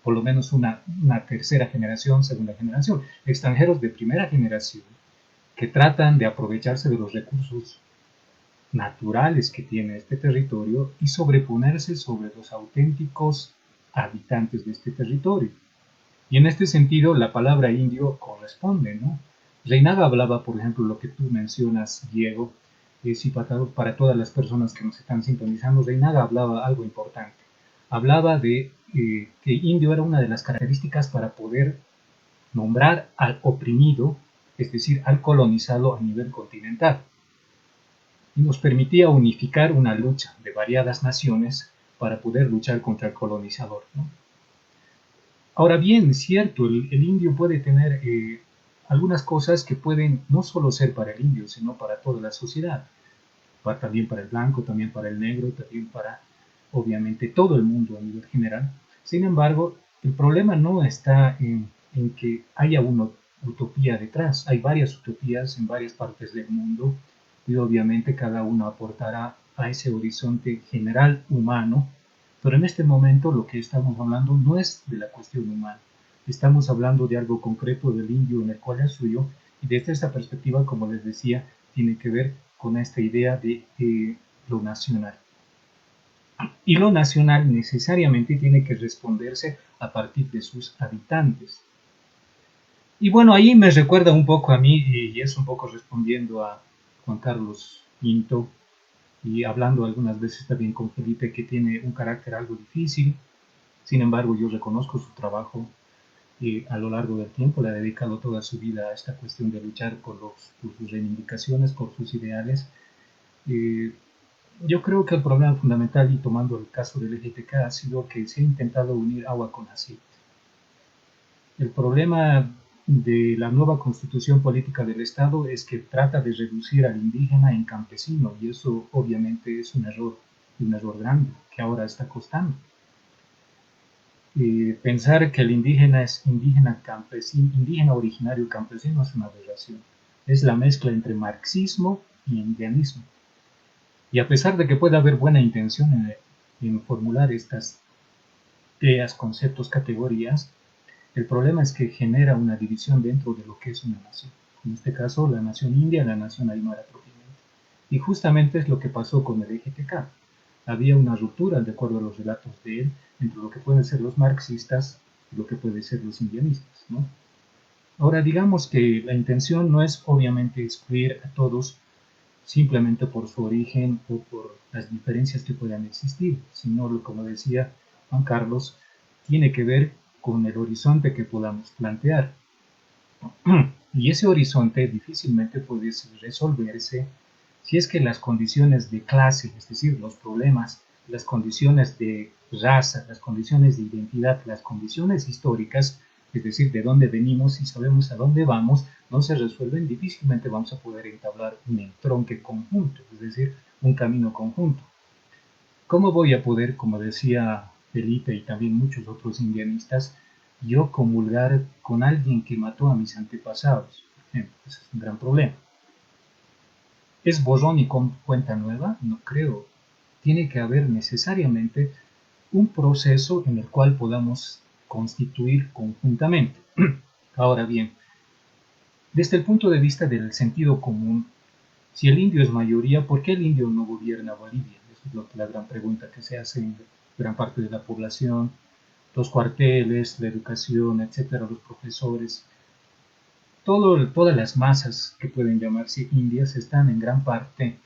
por lo menos una tercera generación, segunda generación, extranjeros de primera generación que tratan de aprovecharse de los recursos naturales que tiene este territorio y sobreponerse sobre los auténticos habitantes de este territorio. Y en este sentido, la palabra indio corresponde, ¿no? Reinaga hablaba, por ejemplo, lo que tú mencionas, Diego, y para todas las personas que nos están sintonizando, Reinaga hablaba algo importante. Hablaba de que indio era una de las características para poder nombrar al oprimido, es decir, al colonizado a nivel continental. Y nos permitía unificar una lucha de variadas naciones para poder luchar contra el colonizador, ¿no? Ahora bien, es cierto, el indio puede tener algunas cosas que pueden no solo ser para el indio, sino para toda la sociedad, también para el blanco, también para el negro, también para, obviamente, todo el mundo a nivel general. Sin embargo, el problema no está en que haya una utopía detrás. Hay varias utopías en varias partes del mundo y obviamente cada uno aportará a ese horizonte general humano, pero en este momento lo que estamos hablando no es de la cuestión humana, estamos hablando de algo concreto del indio en el cual es suyo, y desde esta perspectiva, como les decía, tiene que ver con esta idea de lo nacional. Y lo nacional necesariamente tiene que responderse a partir de sus habitantes. Y bueno, ahí me recuerda un poco a mí, y es un poco respondiendo a Juan Carlos Pinto, y hablando algunas veces también con Felipe, que tiene un carácter algo difícil. Sin embargo, yo reconozco su trabajo y a lo largo del tiempo le ha dedicado toda su vida a esta cuestión de luchar por sus reivindicaciones, por sus ideales. Eh, yo creo que el problema fundamental, y tomando el caso del LGTK, ha sido que se ha intentado unir agua con aceite. El problema de la nueva constitución política del Estado es que trata de reducir al indígena en campesino, y eso obviamente es un error grande que ahora está costando. Pensar que el indígena es indígena campesino, indígena originario campesino es una aberración. Es la mezcla entre marxismo y indianismo. Y a pesar de que pueda haber buena intención en formular estas ideas, conceptos, categorías, El problema es que genera una división dentro de lo que es una nación. En este caso, la nación india, la nación aymara propiamente. Y justamente es lo que pasó con el EGTK. Había una ruptura, de acuerdo a los relatos de él, entre lo que pueden ser los marxistas y lo que pueden ser los indianistas, ¿no? Ahora, digamos que la intención no es obviamente excluir a todos simplemente por su origen o por las diferencias que puedan existir, sino, como decía Juan Carlos, tiene que ver con el horizonte que podamos plantear. Y ese horizonte difícilmente puede resolverse si es que las condiciones de clase, es decir, los problemas, las condiciones de raza, las condiciones de identidad, las condiciones históricas, es decir, de dónde venimos y sabemos a dónde vamos, no se resuelven, difícilmente vamos a poder entablar un entronque conjunto, es decir, un camino conjunto. ¿Cómo voy a poder, como decía Felipe y también muchos otros indianistas, yo comulgar con alguien que mató a mis antepasados? Ese es un gran problema. ¿Es borrón y cuenta nueva? No creo. Tiene que haber necesariamente un proceso en el cual podamos constituir conjuntamente. Ahora bien, desde el punto de vista del sentido común, si el indio es mayoría, ¿por qué el indio no gobierna Bolivia? Esa es la gran pregunta que se hace en gran parte de la población. Los cuarteles, la educación, etcétera, los profesores, todas las masas que pueden llamarse indias están en gran parte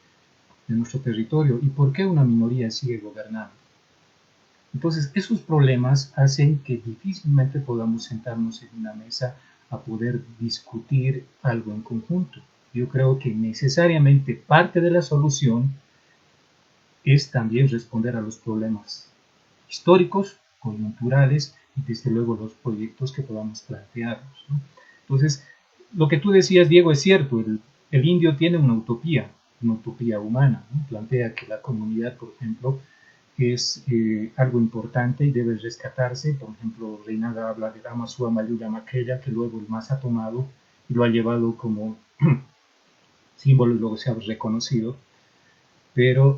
de nuestro territorio. ¿Y por qué una minoría sigue gobernando? Entonces, esos problemas hacen que difícilmente podamos sentarnos en una mesa a poder discutir algo en conjunto. Yo creo que necesariamente parte de la solución es también responder a los problemas históricos, coyunturales y desde luego los proyectos que podamos plantearnos, ¿no? Entonces, lo que tú decías, Diego, es cierto, el indio tiene una utopía humana, ¿no? Plantea que la comunidad, por ejemplo, es algo importante y debe rescatarse. Por ejemplo, Reinaga habla de Amasua Mayuya Maquella, que luego el MAS ha tomado y lo ha llevado como símbolo y luego se ha reconocido. Pero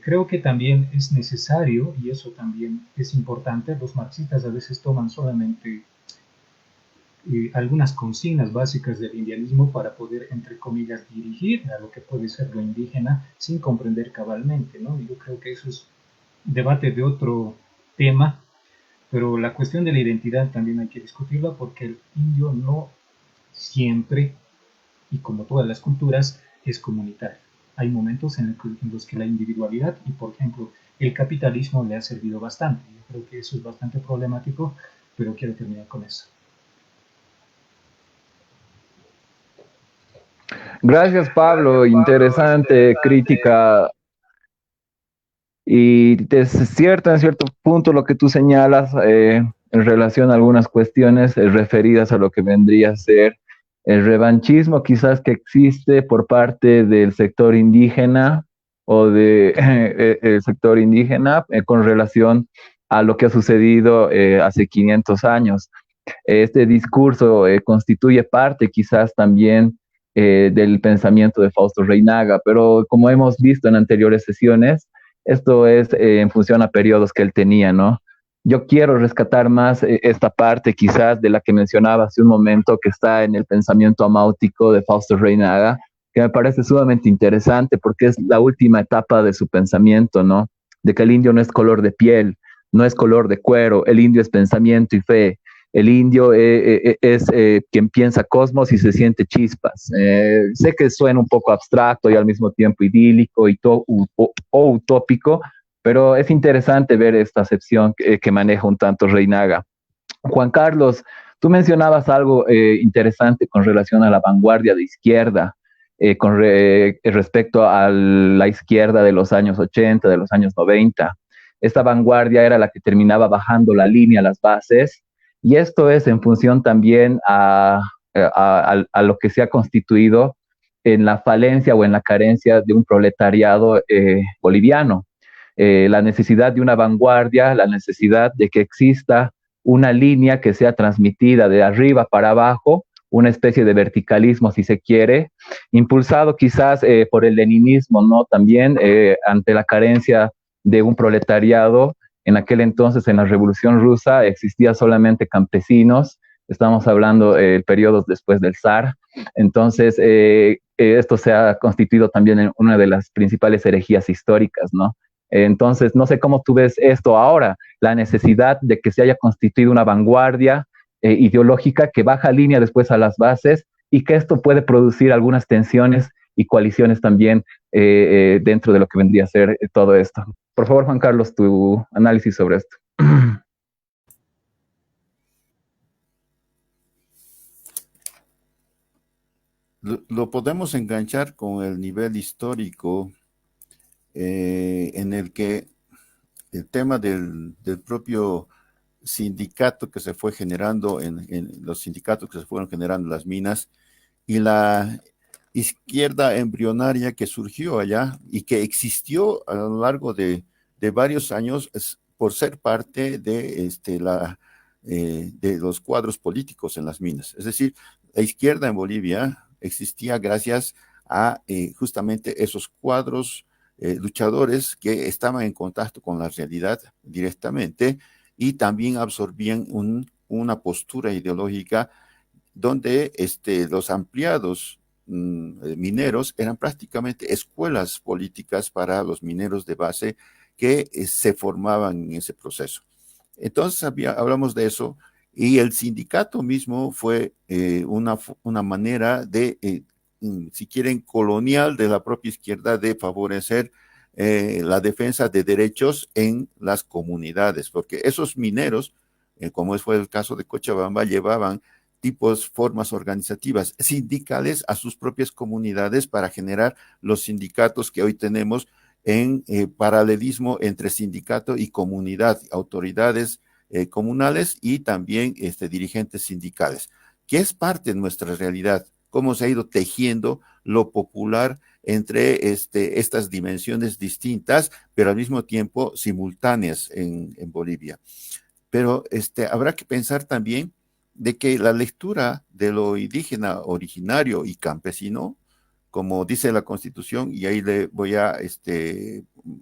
creo que también es necesario, y eso también es importante, los marxistas a veces toman solamente algunas consignas básicas del indianismo para poder, entre comillas, dirigir a lo que puede ser lo indígena sin comprender cabalmente, ¿no? Yo creo que eso es debate de otro tema, pero la cuestión de la identidad también hay que discutirla porque el indio no siempre, y como todas las culturas, es comunitario. Hay momentos en los que la individualidad y, por ejemplo, el capitalismo le ha servido bastante. Yo creo que eso es bastante problemático, pero quiero terminar con eso. Gracias, Pablo. Interesante crítica. Y es cierto, en cierto punto, lo que tú señalas en relación a algunas cuestiones referidas a lo que vendría a ser el revanchismo quizás que existe por parte del sector indígena o de el sector indígena con relación a lo que ha sucedido hace 500 años. Este discurso constituye parte quizás también del pensamiento de Fausto Reinaga, pero como hemos visto en anteriores sesiones, esto es en función a periodos que él tenía, ¿no? Yo quiero rescatar más esta parte quizás de la que mencionaba hace un momento, que está en el pensamiento amáutico de Fausto Reinaga, que me parece sumamente interesante porque es la última etapa de su pensamiento, ¿no? De que el indio no es color de piel, no es color de cuero, el indio es pensamiento y fe. El indio es quien piensa cosmos y se siente chispas. Sé que suena un poco abstracto y al mismo tiempo idílico y o utópico, pero es interesante ver esta acepción que maneja un tanto Reinaga. Juan Carlos, tú mencionabas algo interesante con relación a la vanguardia de izquierda, respecto a la izquierda de los años 80, de los años 90. Esta vanguardia era la que terminaba bajando la línea, las bases, y esto es en función también a lo que se ha constituido en la falencia o en la carencia de un proletariado boliviano. La necesidad de una vanguardia, la necesidad de que exista una línea que sea transmitida de arriba para abajo, una especie de verticalismo, si se quiere, impulsado quizás por el leninismo, ¿no? También ante la carencia de un proletariado. En aquel entonces, en la Revolución Rusa, existía solamente campesinos estamos hablando periodos después del zar. Entonces, esto se ha constituido también en una de las principales herejías históricas, ¿no? Entonces, no sé cómo tú ves esto ahora, la necesidad de que se haya constituido una vanguardia ideológica que baja línea después a las bases y que esto puede producir algunas tensiones y coaliciones también dentro de lo que vendría a ser todo esto. Por favor, Juan Carlos, tu análisis sobre esto. Lo podemos enganchar con el nivel histórico en el que el tema del propio sindicato que se fue generando en los sindicatos que se fueron generando en las minas y la izquierda embrionaria que surgió allá y que existió a lo largo de varios años por ser parte de los cuadros políticos en las minas. Es decir, la izquierda en Bolivia existía gracias a justamente esos cuadros luchadores que estaban en contacto con la realidad directamente y también absorbían una postura ideológica donde los ampliados mineros eran prácticamente escuelas políticas para los mineros de base que se formaban en ese proceso. Entonces hablamos de eso y el sindicato mismo fue una manera de, si quieren, colonial de la propia izquierda de favorecer la defensa de derechos en las comunidades, porque esos mineros, como fue el caso de Cochabamba, llevaban formas organizativas sindicales a sus propias comunidades para generar los sindicatos que hoy tenemos en paralelismo entre sindicato y comunidad, autoridades comunales y también dirigentes sindicales, que es parte de nuestra realidad, cómo se ha ido tejiendo lo popular entre estas dimensiones distintas, pero al mismo tiempo simultáneas en Bolivia. Pero habrá que pensar también de que la lectura de lo indígena originario y campesino, como dice la Constitución, y ahí le voy a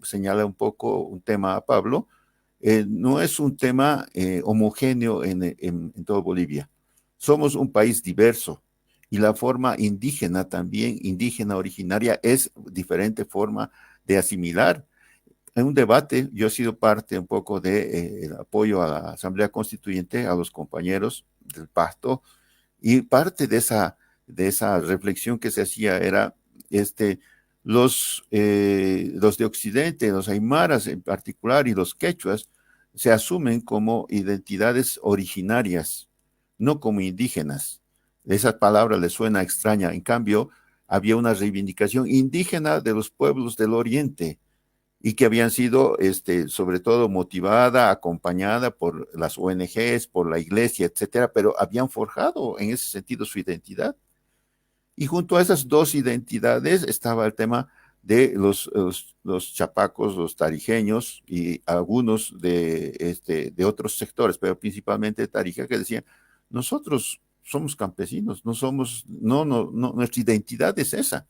señalar un poco un tema a Pablo, no es un tema homogéneo en toda Bolivia. Somos un país diverso y la forma indígena también, indígena originaria, es diferente forma de asimilar. En un debate, yo he sido parte un poco del apoyo a la Asamblea Constituyente, a los compañeros del pacto, y parte de esa reflexión que se hacía era los de Occidente, los aymaras en particular y los quechuas, se asumen como identidades originarias, no como indígenas. Esa palabra les suena extraña. En cambio, había una reivindicación indígena de los pueblos del Oriente y que habían sido, sobre todo, motivada, acompañada por las ONGs, por la iglesia, etcétera, pero habían forjado en ese sentido su identidad. Y junto a esas dos identidades estaba el tema de los chapacos, los tarijeños y algunos de otros sectores, pero principalmente de Tarija, que decían, nosotros somos campesinos, no somos, no, nuestra identidad es esa.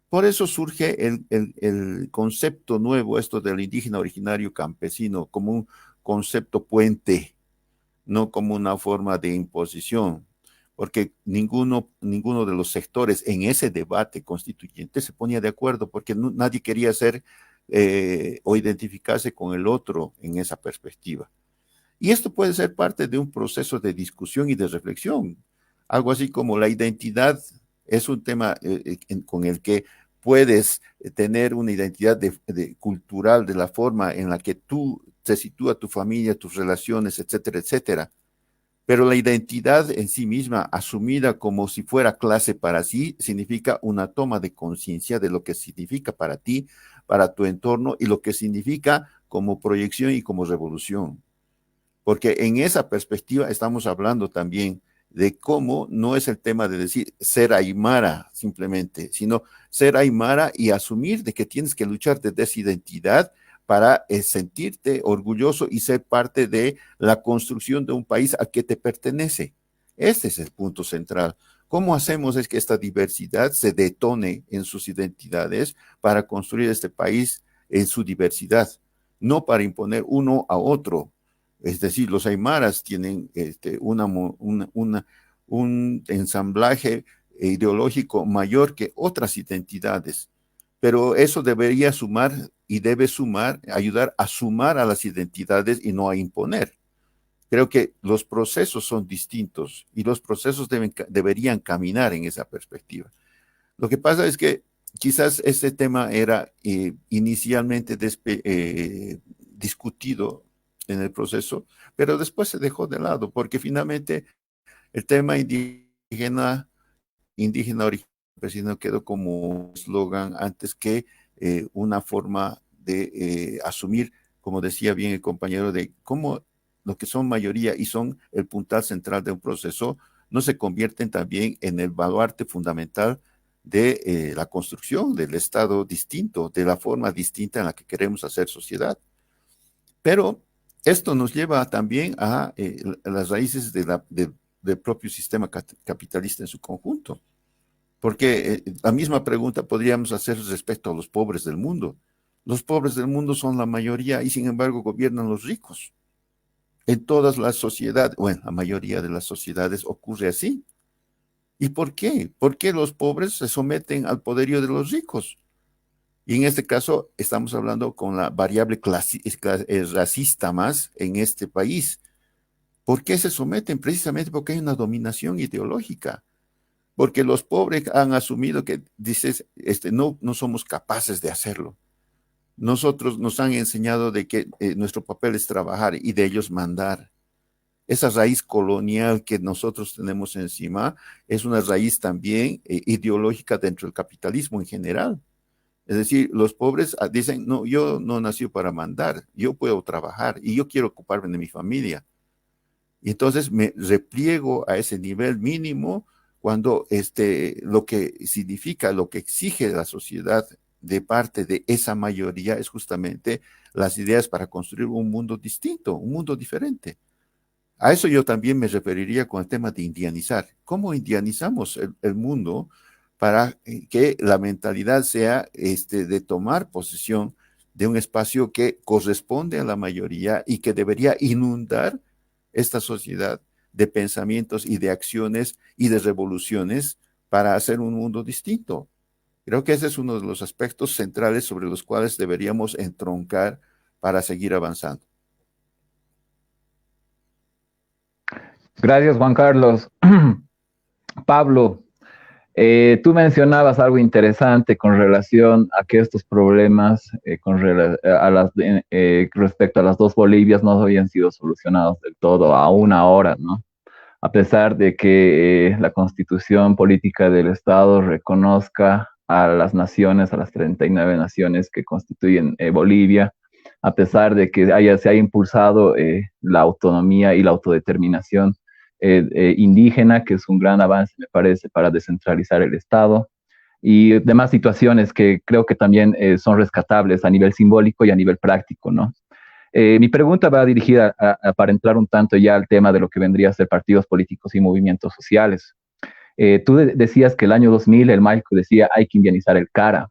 Por eso surge el concepto nuevo, esto del indígena originario campesino, como un concepto puente, no como una forma de imposición, porque ninguno de los sectores en ese debate constituyente se ponía de acuerdo, porque nadie quería ser o identificarse con el otro en esa perspectiva. Y esto puede ser parte de un proceso de discusión y de reflexión. Algo así como la identidad es un tema con el que puedes tener una identidad cultural de la forma en la que tú te sitúa tu familia, tus relaciones, etcétera, etcétera. Pero la identidad en sí misma, asumida como si fuera clase para sí, significa una toma de conciencia de lo que significa para ti, para tu entorno y lo que significa como proyección y como revolución. Porque en esa perspectiva estamos hablando también de cómo no es el tema de decir ser aymara simplemente, sino ser aymara y asumir de que tienes que luchar desde esa identidad para sentirte orgulloso y ser parte de la construcción de un país al que te pertenece. Este es el punto central. ¿Cómo hacemos es que esta diversidad se detone en sus identidades para construir este país en su diversidad? No para imponer uno a otro, Es decir, los aymaras tienen un ensamblaje ideológico mayor que otras identidades, pero eso debería sumar y debe sumar, ayudar a sumar a las identidades y no a imponer. Creo que los procesos son distintos y los procesos deberían caminar en esa perspectiva. Lo que pasa es que quizás este tema era inicialmente discutido en el proceso, pero después se dejó de lado porque finalmente el tema indígena original quedó como eslogan antes que una forma de asumir, como decía bien el compañero, de cómo lo que son mayoría y son el puntal central de un proceso no se convierten también en el baluarte fundamental de la construcción del Estado distinto, de la forma distinta en la que queremos hacer sociedad. Pero esto nos lleva también a las raíces del propio sistema capitalista en su conjunto. Porque la misma pregunta podríamos hacer respecto a los pobres del mundo. Los pobres del mundo son la mayoría y sin embargo gobiernan los ricos. En todas las sociedades, bueno, la mayoría de las sociedades ocurre así. ¿Y por qué? ¿Por qué los pobres se someten al poderío de los ricos? Y en este caso estamos hablando con la variable racista más en este país. ¿Por qué se someten? Precisamente porque hay una dominación ideológica. Porque los pobres han asumido que dices, no somos capaces de hacerlo. Nosotros nos han enseñado de que nuestro papel es trabajar y de ellos mandar. Esa raíz colonial que nosotros tenemos encima es una raíz también ideológica dentro del capitalismo en general. Es decir, los pobres dicen, no, yo no nací para mandar, yo puedo trabajar y yo quiero ocuparme de mi familia. Y entonces me repliego a ese nivel mínimo cuando lo que significa, lo que exige la sociedad de parte de esa mayoría es justamente las ideas para construir un mundo distinto, un mundo diferente. A eso yo también me referiría con el tema de indianizar. ¿Cómo indianizamos el mundo para que la mentalidad sea de tomar posesión de un espacio que corresponde a la mayoría y que debería inundar esta sociedad de pensamientos y de acciones y de revoluciones para hacer un mundo distinto? Creo que ese es uno de los aspectos centrales sobre los cuales deberíamos entroncar para seguir avanzando. Gracias, Juan Carlos. Pablo, tú mencionabas algo interesante con relación a que estos problemas respecto a las dos Bolivias no habían sido solucionados del todo aún ahora, ¿no? A pesar de que la constitución política del Estado reconozca a las naciones, a las 39 naciones que constituyen Bolivia, a pesar de que se haya impulsado la autonomía y la autodeterminación indígena, que es un gran avance, me parece, para descentralizar el Estado, y demás situaciones que creo que también son rescatables a nivel simbólico y a nivel práctico, ¿no? Mi pregunta va dirigida para entrar un tanto ya al tema de lo que vendría a ser partidos políticos y movimientos sociales. Tú decías que el año 2000 el Maico decía hay que indianizar el cara,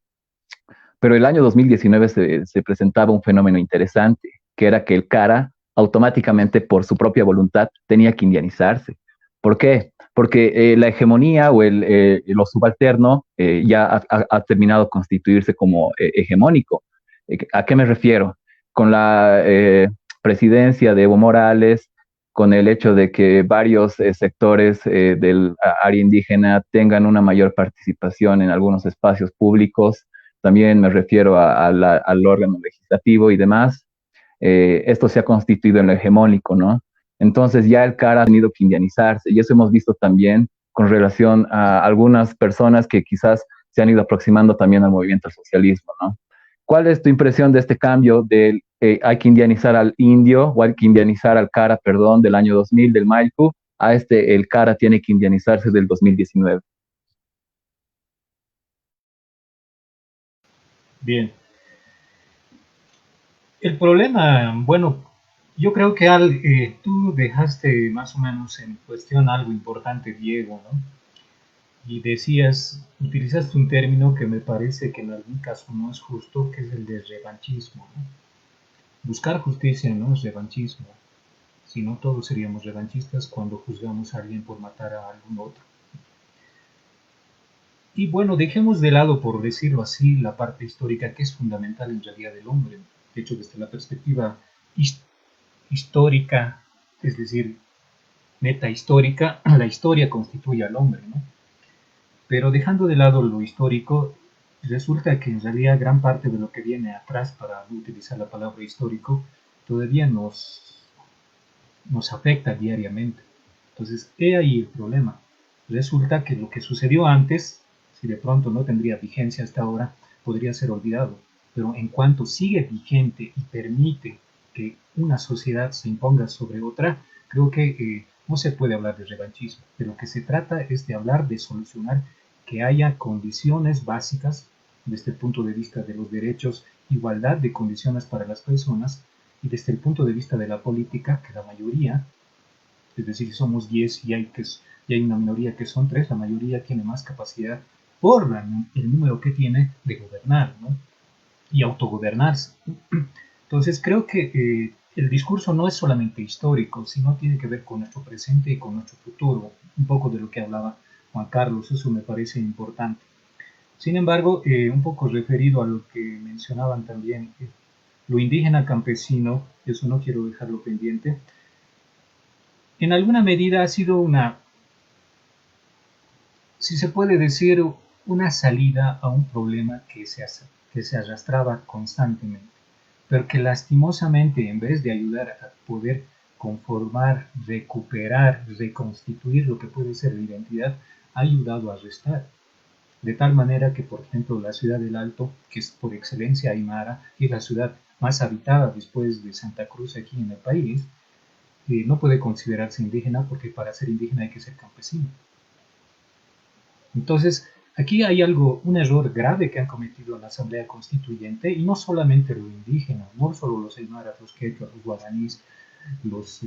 pero el año 2019 se presentaba un fenómeno interesante, que era que el cara automáticamente por su propia voluntad tenía que indianizarse. ¿Por qué? Porque la hegemonía o lo subalterno ya ha terminado de constituirse como hegemónico. ¿A qué me refiero? Con la presidencia de Evo Morales, con el hecho de que varios sectores del área indígena tengan una mayor participación en algunos espacios públicos, también me refiero al órgano legislativo y demás. Esto se ha constituido en lo hegemónico, ¿no? Entonces ya el CAR ha tenido que indianizarse y eso hemos visto también con relación a algunas personas que quizás se han ido aproximando también al movimiento al socialismo, ¿no? ¿Cuál es tu impresión de este cambio del hay que indianizar al indio o hay que indianizar al CARA, perdón, del año 2000 del Maipu, a el CARA tiene que indianizarse del 2019? Bien. El problema, bueno, yo creo que tú dejaste más o menos en cuestión algo importante, Diego, ¿no? Y utilizaste un término que me parece que en algún caso no es justo, que es el de revanchismo, ¿no? Buscar justicia no es revanchismo. Si no, todos seríamos revanchistas cuando juzgamos a alguien por matar a algún otro. Y bueno, dejemos de lado, por decirlo así, la parte histórica que es fundamental en realidad del hombre. De hecho, desde la perspectiva histórica, es decir, neta histórica, la historia constituye al hombre, ¿no? Pero dejando de lado lo histórico, resulta que en realidad gran parte de lo que viene atrás, para no utilizar la palabra histórico, todavía nos afecta diariamente. Entonces, he ahí el problema. Resulta que lo que sucedió antes, si de pronto no tendría vigencia hasta ahora, podría ser olvidado. Pero en cuanto sigue vigente y permite que una sociedad se imponga sobre otra, creo que no se puede hablar de revanchismo. De lo que se trata es de hablar de solucionar que haya condiciones básicas desde el punto de vista de los derechos, igualdad de condiciones para las personas, y desde el punto de vista de la política, que la mayoría, es decir, si somos 10 y hay una minoría que son 3, la mayoría tiene más capacidad por el número que tiene de gobernar, ¿no? Y autogobernarse. Entonces creo que el discurso no es solamente histórico, sino tiene que ver con nuestro presente y con nuestro futuro, un poco de lo que hablaba Juan Carlos, eso me parece importante. Sin embargo, un poco referido a lo que mencionaban también, lo indígena campesino, eso no quiero dejarlo pendiente, en alguna medida ha sido si se puede decir, una salida a un problema que se arrastraba constantemente, pero que lastimosamente, en vez de ayudar a poder conformar, recuperar, reconstituir lo que puede ser la identidad, ha ayudado a restar. De tal manera que, por ejemplo, la ciudad del Alto, que es por excelencia aymara, y es la ciudad más habitada después de Santa Cruz aquí en el país, no puede considerarse indígena porque para ser indígena hay que ser campesino. Entonces, aquí hay un error grave que han cometido en la Asamblea Constituyente, y no solamente lo indígena, no solo los aymaras, los quechuas, los guaraníes, los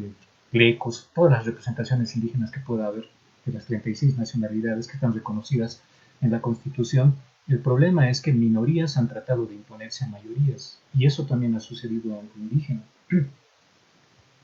lecos, todas las representaciones indígenas que pueda haber de las 36 nacionalidades que están reconocidas en la Constitución. El problema es que minorías han tratado de imponerse a mayorías, y eso también ha sucedido en lo indígena.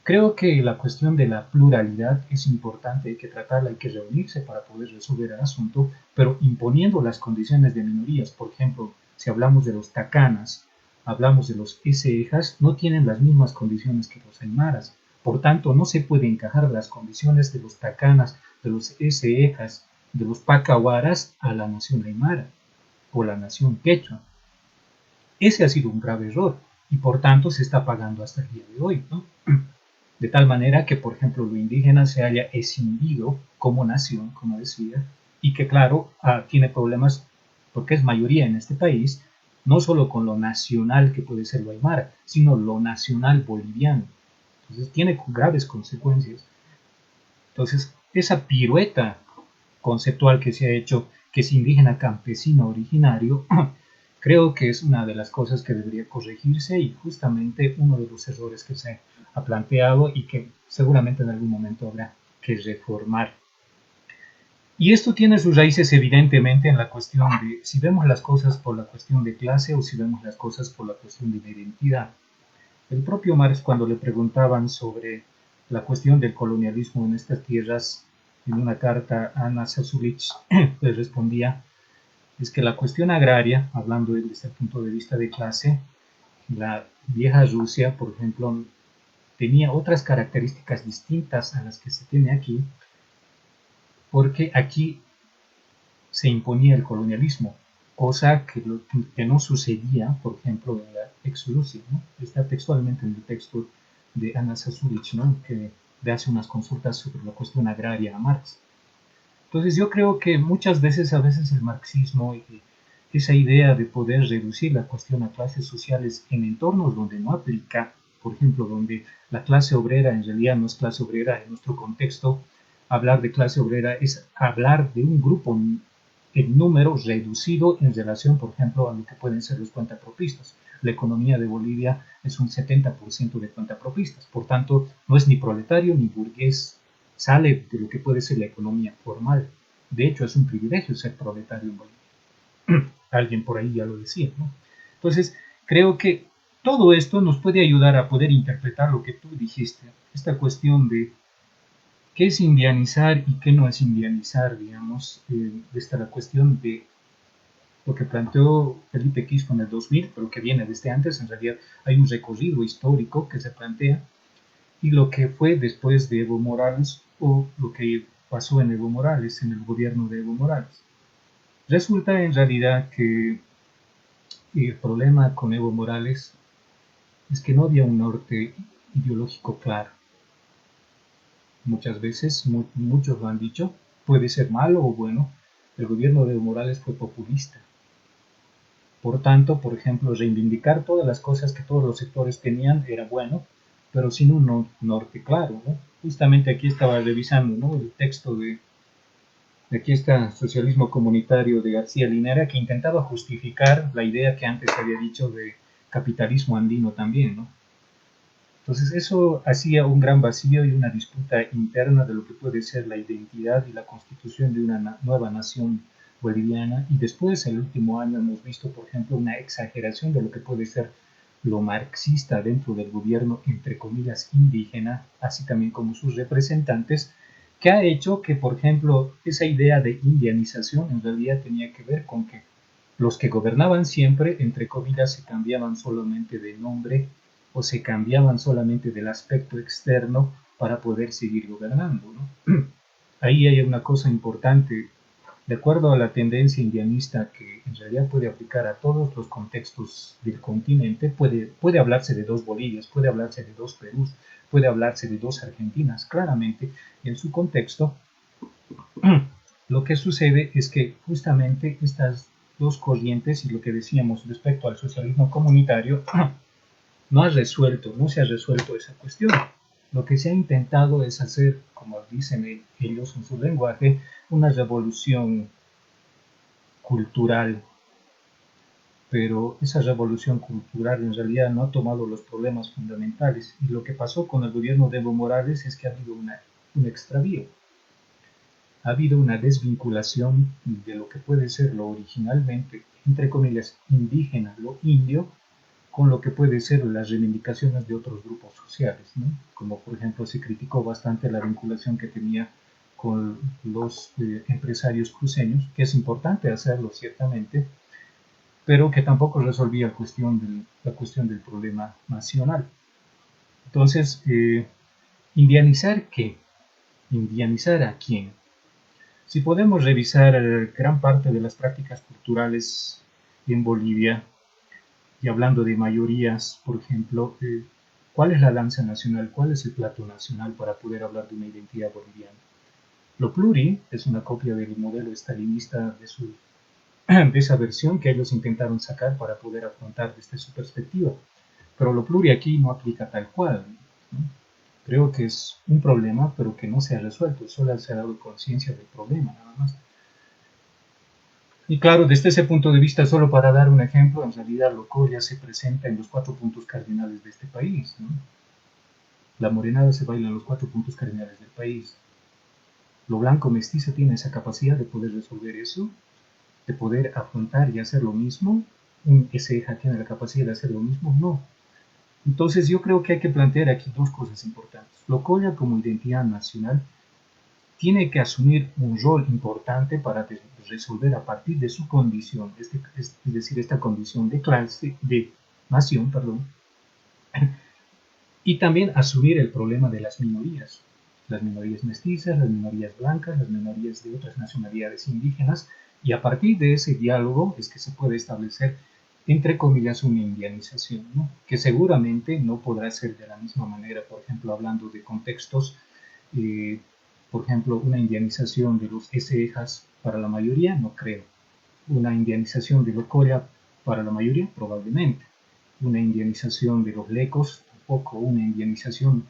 Creo que la cuestión de la pluralidad es importante, hay que tratarla, hay que reunirse para poder resolver el asunto, pero imponiendo las condiciones de minorías. Por ejemplo, si hablamos de los tacanas, hablamos de los esejas, no tienen las mismas condiciones que los aymaras. Por tanto, no se puede encajar las condiciones de los tacanas, de los esejas, de los pacahuaras a la nación aymara o la nación quechua. Ese ha sido un grave error y por tanto se está pagando hasta el día de hoy, ¿no? De tal manera que, por ejemplo, lo indígena se haya escindido como nación, como decía, y que, claro, tiene problemas porque es mayoría en este país, no solo con lo nacional que puede ser lo aymara, sino lo nacional boliviano. Entonces tiene graves consecuencias. Entonces, esa pirueta conceptual que se ha hecho, que es indígena campesino originario, creo que es una de las cosas que debería corregirse y justamente uno de los errores que se ha planteado y que seguramente en algún momento habrá que reformar. Y esto tiene sus raíces evidentemente en la cuestión de si vemos las cosas por la cuestión de clase o si vemos las cosas por la cuestión de identidad. El propio Marx, cuando le preguntaban sobre la cuestión del colonialismo en estas tierras, en una carta a Anna Sasulich, le respondía, es que la cuestión agraria, hablando desde el punto de vista de clase, la vieja Rusia, por ejemplo, tenía otras características distintas a las que se tiene aquí, porque aquí se imponía el colonialismo, cosa que no sucedía, por ejemplo, en la ex-Rusia, ¿no? Está textualmente en el texto de Anna Sasulich, ¿no? Que le hace unas consultas sobre la cuestión agraria a Marx. Entonces yo creo que muchas veces, a veces el marxismo y esa idea de poder reducir la cuestión a clases sociales en entornos donde no aplica, por ejemplo, donde la clase obrera en realidad no es clase obrera en nuestro contexto, hablar de clase obrera es hablar de un grupo en número reducido en relación, por ejemplo, a lo que pueden ser los cuentapropistas. La economía de Bolivia es un 70% de cuentapropistas, por tanto, no es ni proletario ni burgués, sale de lo que puede ser la economía formal. De hecho, es un privilegio ser proletario en Bolivia. Alguien por ahí ya lo decía, ¿no? Entonces, creo que todo esto nos puede ayudar a poder interpretar lo que tú dijiste, esta cuestión de qué es indianizar y qué no es indianizar, digamos, desde la cuestión de lo que planteó Felipe Quisco en el 2000, pero que viene desde antes. En realidad hay un recorrido histórico que se plantea, y lo que fue después de Evo Morales, o lo que pasó en Evo Morales, en el gobierno de Evo Morales. Resulta en realidad que el problema con Evo Morales es que no había un norte ideológico claro. Muchas veces, muchos lo han dicho, puede ser malo o bueno, el gobierno de Evo Morales fue populista. Por tanto, por ejemplo, reivindicar todas las cosas que todos los sectores tenían era bueno, pero sin un norte claro, ¿no? Justamente aquí estaba revisando, ¿no?, el texto de aquí está Socialismo Comunitario de García Linera, que intentaba justificar la idea que antes había dicho de capitalismo andino también, ¿no? Entonces eso hacía un gran vacío y una disputa interna de lo que puede ser la identidad y la constitución de una nueva nación boliviana. Y después, el último año, hemos visto, por ejemplo, una exageración de lo que puede ser lo marxista dentro del gobierno, entre comillas, indígena, así también como sus representantes, que ha hecho que, por ejemplo, esa idea de indianización en realidad tenía que ver con que los que gobernaban siempre, entre comillas, se cambiaban solamente de nombre o se cambiaban solamente del aspecto externo para poder seguir gobernando, ¿no? Ahí hay una cosa importante. De acuerdo a la tendencia indianista, que en realidad puede aplicar a todos los contextos del continente, puede hablarse de dos Bolivias, puede hablarse de dos Perús, puede hablarse de dos Argentinas, claramente en su contexto. Lo que sucede es que justamente estas dos corrientes, y lo que decíamos respecto al socialismo comunitario, no se ha resuelto esa cuestión. Lo que se ha intentado es hacer, como dicen ellos en su lenguaje, una revolución cultural, pero esa revolución cultural en realidad no ha tomado los problemas fundamentales, y lo que pasó con el gobierno de Evo Morales es que ha habido un extravío, ha habido una desvinculación de lo que puede ser lo originalmente, entre comillas, indígena, lo indio, con lo que puede ser las reivindicaciones de otros grupos sociales, ¿no? Como por ejemplo se criticó bastante la vinculación que tenía con los empresarios cruceños, que es importante hacerlo ciertamente, pero que tampoco resolvía la cuestión del problema nacional. Entonces, ¿indianizar qué? ¿Indianizar a quién? Si podemos revisar gran parte de las prácticas culturales en Bolivia, y hablando de mayorías, por ejemplo, ¿cuál es la lanza nacional? ¿Cuál es el plato nacional para poder hablar de una identidad boliviana? Lo pluri es una copia del modelo estalinista de esa versión que ellos intentaron sacar para poder afrontar desde su perspectiva. Pero lo pluri aquí no aplica tal cual, ¿no? Creo que es un problema, pero que no se ha resuelto, solo se ha dado conciencia del problema, nada más. Y claro, desde ese punto de vista, solo para dar un ejemplo, en realidad Locoya se presenta en los 4 puntos cardinales de este país, ¿no? La morenada se baila en los 4 puntos cardinales del país. Lo blanco mestizo tiene esa capacidad de poder resolver eso, de poder afrontar y hacer lo mismo. Un SEJA tiene la capacidad de hacer lo mismo, no. Entonces yo creo que hay que plantear aquí dos cosas importantes. Locoya como identidad nacional tiene que asumir un rol importante para resolver a partir de su condición, es decir, esta condición de clase, de nación, perdón, y también asumir el problema de las minorías mestizas, las minorías blancas, las minorías de otras nacionalidades indígenas, y a partir de ese diálogo es que se puede establecer, entre comillas, una indianización, ¿no? Que seguramente no podrá ser de la misma manera, por ejemplo, hablando de contextos, eh, por ejemplo, una indianización de los SEJAS para la mayoría, no creo. Una indianización de Locoya para la mayoría, probablemente. Una indianización de los lecos, tampoco. Una indianización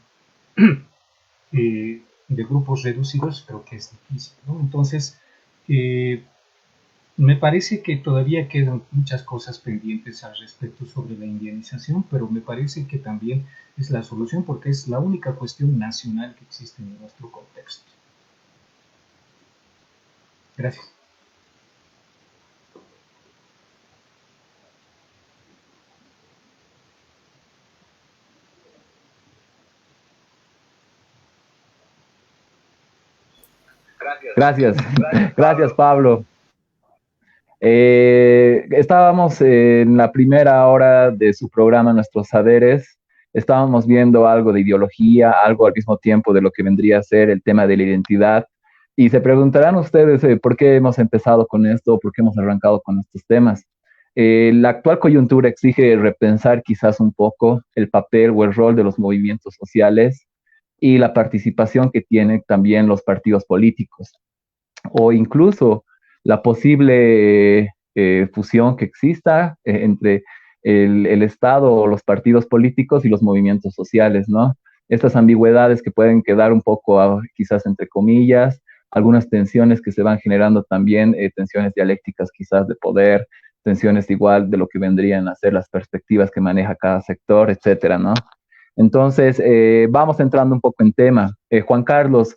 de grupos reducidos, creo que es difícil, ¿no? Entonces, eh, me parece que todavía quedan muchas cosas pendientes al respecto sobre la indianización, pero me parece que también es la solución porque es la única cuestión nacional que existe en nuestro contexto. Gracias. Gracias, gracias Pablo. Estábamos en la primera hora de su programa Nuestros Saberes, estábamos viendo algo de ideología, algo al mismo tiempo de lo que vendría a ser el tema de la identidad. Y se preguntarán ustedes por qué hemos empezado con esto, por qué hemos arrancado con estos temas. La actual coyuntura exige repensar quizás un poco el papel o el rol de los movimientos sociales y la participación que tienen también los partidos políticos, o incluso la posible fusión que exista entre el Estado o los partidos políticos y los movimientos sociales, ¿no? Estas ambigüedades que pueden quedar un poco quizás entre comillas, algunas tensiones que se van generando también, tensiones dialécticas quizás de poder, tensiones igual de lo que vendrían a ser las perspectivas que maneja cada sector, etcétera, ¿no? Entonces, vamos entrando un poco en tema. Juan Carlos,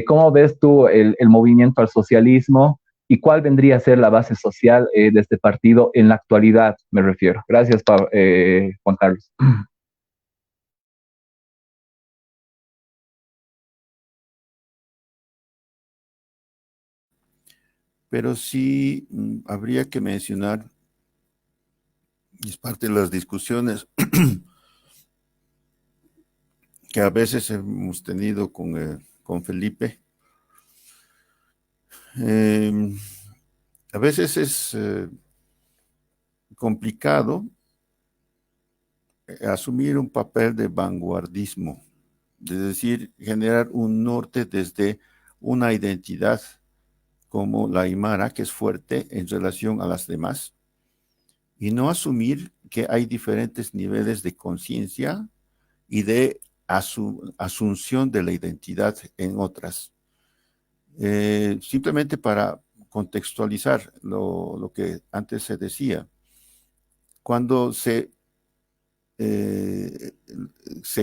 ¿cómo ves tú el movimiento al socialismo y cuál vendría a ser la base social de este partido en la actualidad, me refiero? Gracias, Juan Carlos. Pero sí habría que mencionar, y es parte de las discusiones que a veces hemos tenido con Felipe. A veces es complicado asumir un papel de vanguardismo, es decir, generar un norte desde una identidad como la aymara, que es fuerte en relación a las demás, y no asumir que hay diferentes niveles de conciencia y de asunción de la identidad en otras. Simplemente para contextualizar lo que antes se decía, cuando se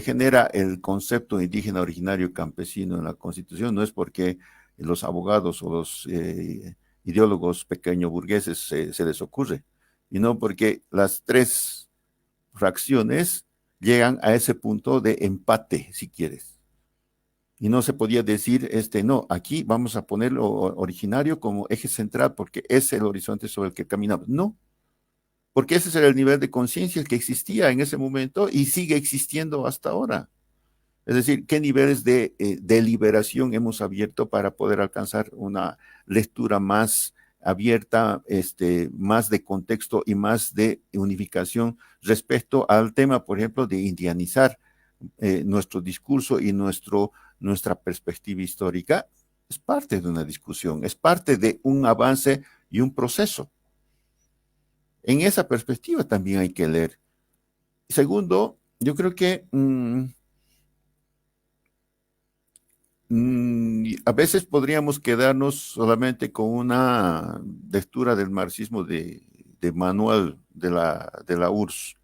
genera el concepto indígena originario campesino en la Constitución, no es porque los abogados o los ideólogos pequeño burgueses se les ocurre, y no porque las tres fracciones llegan a ese punto de empate, si quieres. Y no se podía decir, no, aquí vamos a poner lo originario como eje central porque es el horizonte sobre el que caminamos. No, porque ese era el nivel de conciencia que existía en ese momento y sigue existiendo hasta ahora. Es decir, qué niveles de deliberación hemos abierto para poder alcanzar una lectura más abierta, más de contexto y más de unificación respecto al tema, por ejemplo, de indianizar nuestro discurso y nuestra perspectiva histórica. Es parte de una discusión, es parte de un avance y un proceso. En esa perspectiva también hay que leer. Segundo, yo creo que a veces podríamos quedarnos solamente con una lectura del marxismo de manual de la URSS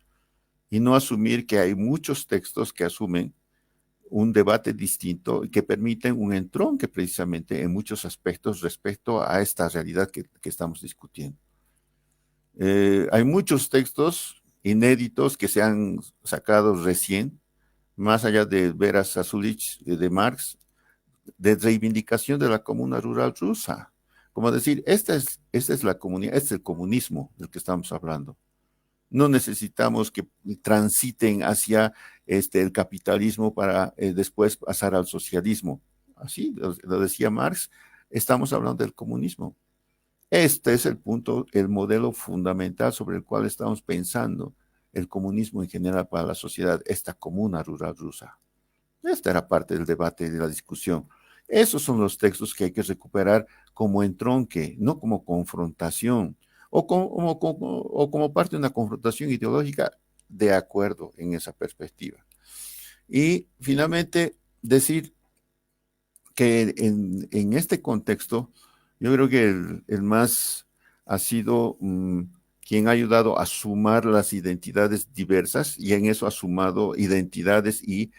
y no asumir que hay muchos textos que asumen un debate distinto y que permiten un entronque precisamente en muchos aspectos respecto a esta realidad que estamos discutiendo. Hay muchos textos inéditos que se han sacado recién, más allá de Vera Sasulich, de Marx, de reivindicación de la comuna rural rusa. Como decir, esta es la comunidad, este es el comunismo del que estamos hablando. No necesitamos que transiten hacia el capitalismo para después pasar al socialismo. Así lo decía Marx, estamos hablando del comunismo. Este es el punto, el modelo fundamental sobre el cual estamos pensando el comunismo en general para la sociedad, esta comuna rural rusa. Esta era parte del debate y de la discusión. Esos son los textos que hay que recuperar como entronque, no como confrontación, o como parte de una confrontación ideológica, de acuerdo en esa perspectiva. Y finalmente, decir que en este contexto, yo creo que el más ha sido quien ha ayudado a sumar las identidades diversas, y en eso ha sumado identidades y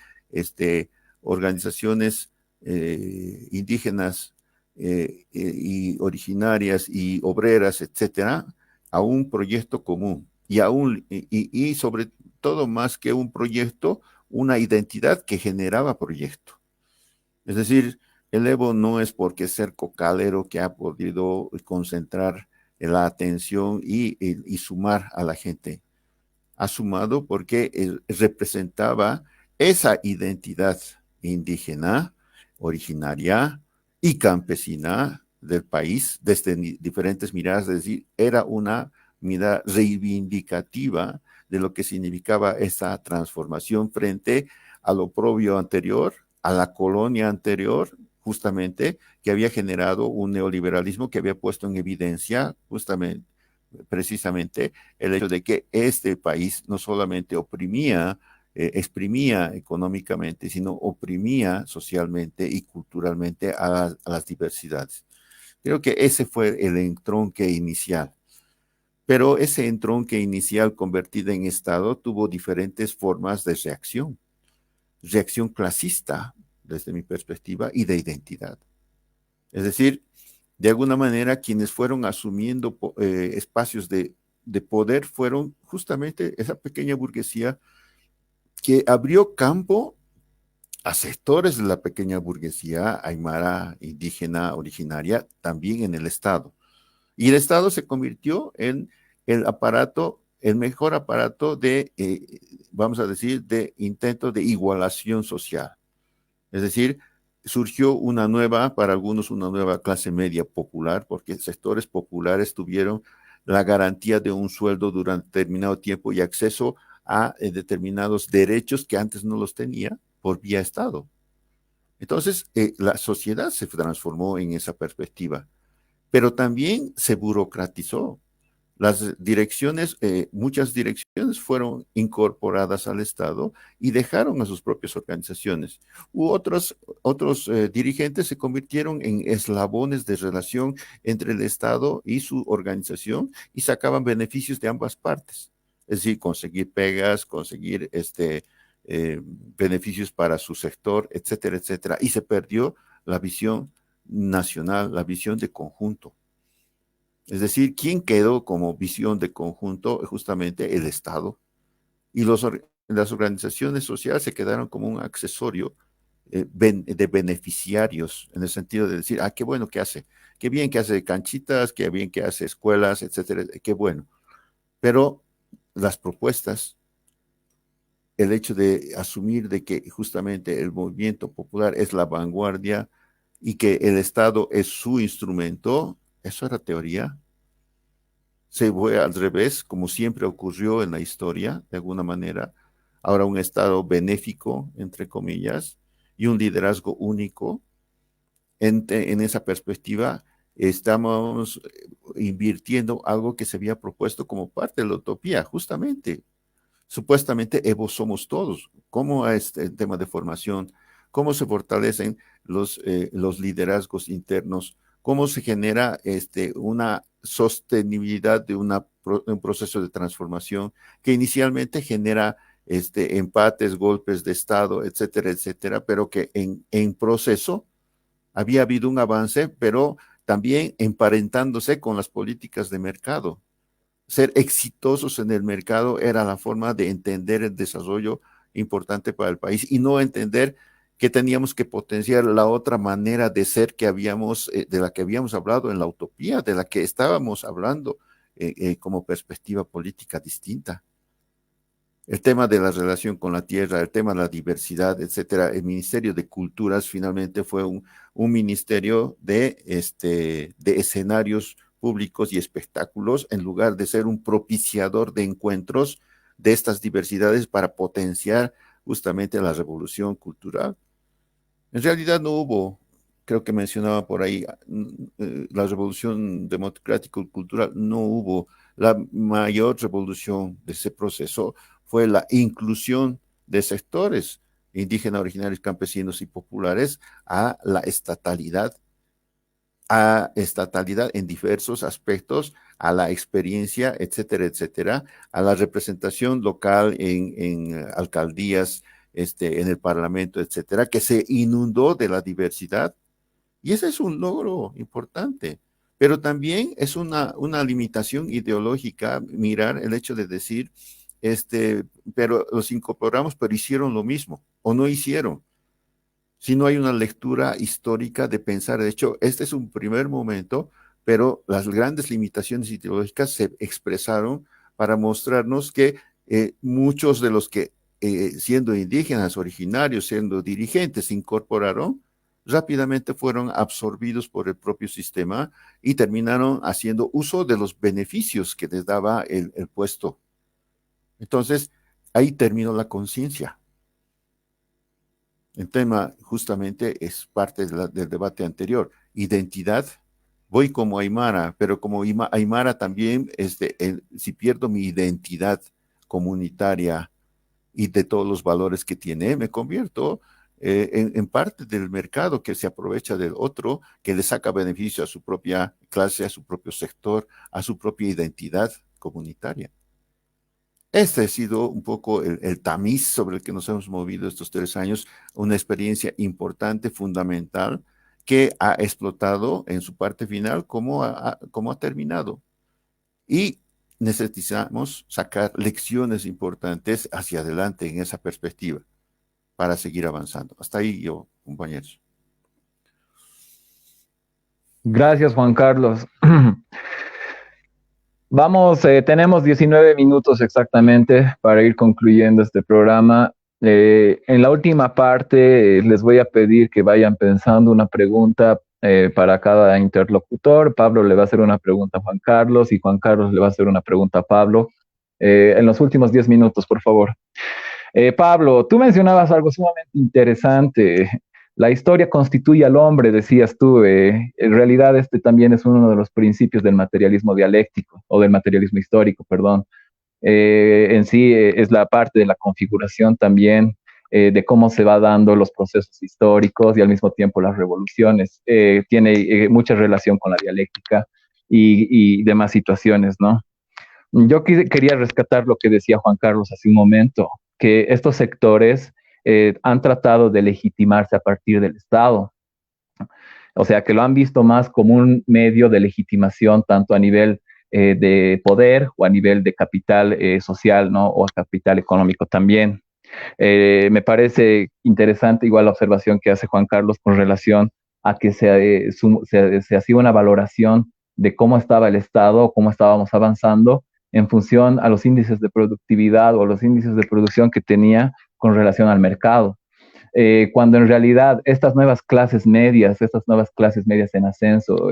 organizaciones indígenas y originarias y obreras, etcétera, a un proyecto común y sobre todo, más que un proyecto, una identidad que generaba proyecto. Es decir, el Evo no es porque ser cocalero que ha podido concentrar la atención y sumar a la gente. Ha sumado porque representaba esa identidad indígena, originaria y campesina del país desde diferentes miradas, es decir, era una mirada reivindicativa de lo que significaba esa transformación frente al oprobio anterior, a la colonia anterior, justamente, que había generado un neoliberalismo que había puesto en evidencia justamente, precisamente, el hecho de que este país no solamente oprimía, exprimía económicamente, sino oprimía socialmente y culturalmente a las diversidades. Creo que ese fue el entronque inicial. Pero ese entronque inicial convertido en Estado tuvo diferentes formas de reacción. Reacción clasista, desde mi perspectiva, y de identidad. Es decir, de alguna manera quienes fueron asumiendo espacios de poder fueron justamente esa pequeña burguesía que abrió campo a sectores de la pequeña burguesía aymara, indígena, originaria, también en el Estado. Y el Estado se convirtió en el aparato, el mejor aparato de, vamos a decir, de intento de igualación social. Es decir, surgió una nueva, para algunos una nueva clase media popular, porque sectores populares tuvieron la garantía de un sueldo durante determinado tiempo y acceso a determinados derechos que antes no los tenía por vía Estado. Entonces, la sociedad se transformó en esa perspectiva, pero también se burocratizó. Las direcciones, muchas direcciones fueron incorporadas al Estado y dejaron a sus propias organizaciones. Otros dirigentes se convirtieron en eslabones de relación entre el Estado y su organización y sacaban beneficios de ambas partes. Es decir, conseguir pegas, conseguir beneficios para su sector, etcétera, etcétera. Y se perdió la visión nacional, la visión de conjunto. Es decir, ¿quién quedó como visión de conjunto? Justamente el Estado. Y las organizaciones sociales se quedaron como un accesorio de beneficiarios, en el sentido de decir, qué bueno que hace, qué bien que hace canchitas, qué bien que hace escuelas, etcétera, qué bueno. Pero las propuestas, el hecho de asumir de que justamente el movimiento popular es la vanguardia y que el Estado es su instrumento, eso era teoría. Se fue al revés, como siempre ocurrió en la historia, de alguna manera. Ahora un Estado benéfico, entre comillas, y un liderazgo único. En esa perspectiva, estamos invirtiendo algo que se había propuesto como parte de la utopía, justamente. Supuestamente Evo somos todos. ¿Cómo es el tema de formación? ¿Cómo se fortalecen los liderazgos internos? ¿Cómo se genera una sostenibilidad de un proceso de transformación que inicialmente genera empates, golpes de Estado, etcétera, etcétera, pero que en proceso había habido un avance, pero también emparentándose con las políticas de mercado? Ser exitosos en el mercado era la forma de entender el desarrollo importante para el país y no entender que teníamos que potenciar la otra manera de ser que de la que habíamos hablado en la utopía, de la que estábamos hablando como perspectiva política distinta. El tema de la relación con la tierra, el tema de la diversidad, etcétera. El Ministerio de Culturas finalmente fue un ministerio de escenarios públicos y espectáculos, en lugar de ser un propiciador de encuentros de estas diversidades para potenciar justamente la revolución cultural. En realidad no hubo, creo que mencionaba por ahí, la revolución democrático-cultural, no hubo. La mayor revolución de ese proceso fue la inclusión de sectores indígenas, originarios, campesinos y populares a estatalidad en diversos aspectos, a la experiencia, etcétera, etcétera, a la representación local en alcaldías, en el parlamento, etcétera, que se inundó de la diversidad. Y ese es un logro importante, pero también es una limitación ideológica mirar el hecho de decir, pero los incorporamos, pero hicieron lo mismo, o no hicieron. si no hay una lectura histórica de pensar. De hecho, este es un primer momento, pero las grandes limitaciones ideológicas se expresaron para mostrarnos que muchos de los que, siendo indígenas originarios, siendo dirigentes, se incorporaron, rápidamente fueron absorbidos por el propio sistema y terminaron haciendo uso de los beneficios que les daba el puesto. Entonces, ahí terminó la conciencia. El tema justamente es parte del debate anterior. Identidad, voy como Aymara, pero como Aymara también, si pierdo mi identidad comunitaria y de todos los valores que tiene, me convierto en parte del mercado que se aprovecha del otro, que le saca beneficio a su propia clase, a su propio sector, a su propia identidad comunitaria. Este ha sido un poco el tamiz sobre el que nos hemos movido estos 3 años, una experiencia importante, fundamental, que ha explotado en su parte final como ha terminado. Y necesitamos sacar lecciones importantes hacia adelante en esa perspectiva para seguir avanzando. Hasta ahí yo, compañeros. Gracias, Juan Carlos. Vamos, tenemos 19 minutos exactamente para ir concluyendo este programa. En la última parte les voy a pedir que vayan pensando una pregunta para cada interlocutor. Pablo le va a hacer una pregunta a Juan Carlos y Juan Carlos le va a hacer una pregunta a Pablo. En los últimos 10 minutos, por favor. Pablo, tú mencionabas algo sumamente interesante. La historia constituye al hombre, decías tú. En realidad, este también es uno de los principios del materialismo dialéctico, o del materialismo histórico, perdón. En sí es la parte de la configuración también de cómo se va dando los procesos históricos y al mismo tiempo las revoluciones. Tiene mucha relación con la dialéctica y demás situaciones, ¿no? Yo quería rescatar lo que decía Juan Carlos hace un momento, que estos sectores han tratado de legitimarse a partir del Estado. O sea, que lo han visto más como un medio de legitimación, tanto a nivel de poder o a nivel de capital social, ¿no? O capital económico también. Me parece interesante igual la observación que hace Juan Carlos con relación a que se hacía una valoración de cómo estaba el Estado, cómo estábamos avanzando en función a los índices de productividad o los índices de producción que tenía con relación al mercado. Cuando en realidad estas nuevas clases medias en ascenso,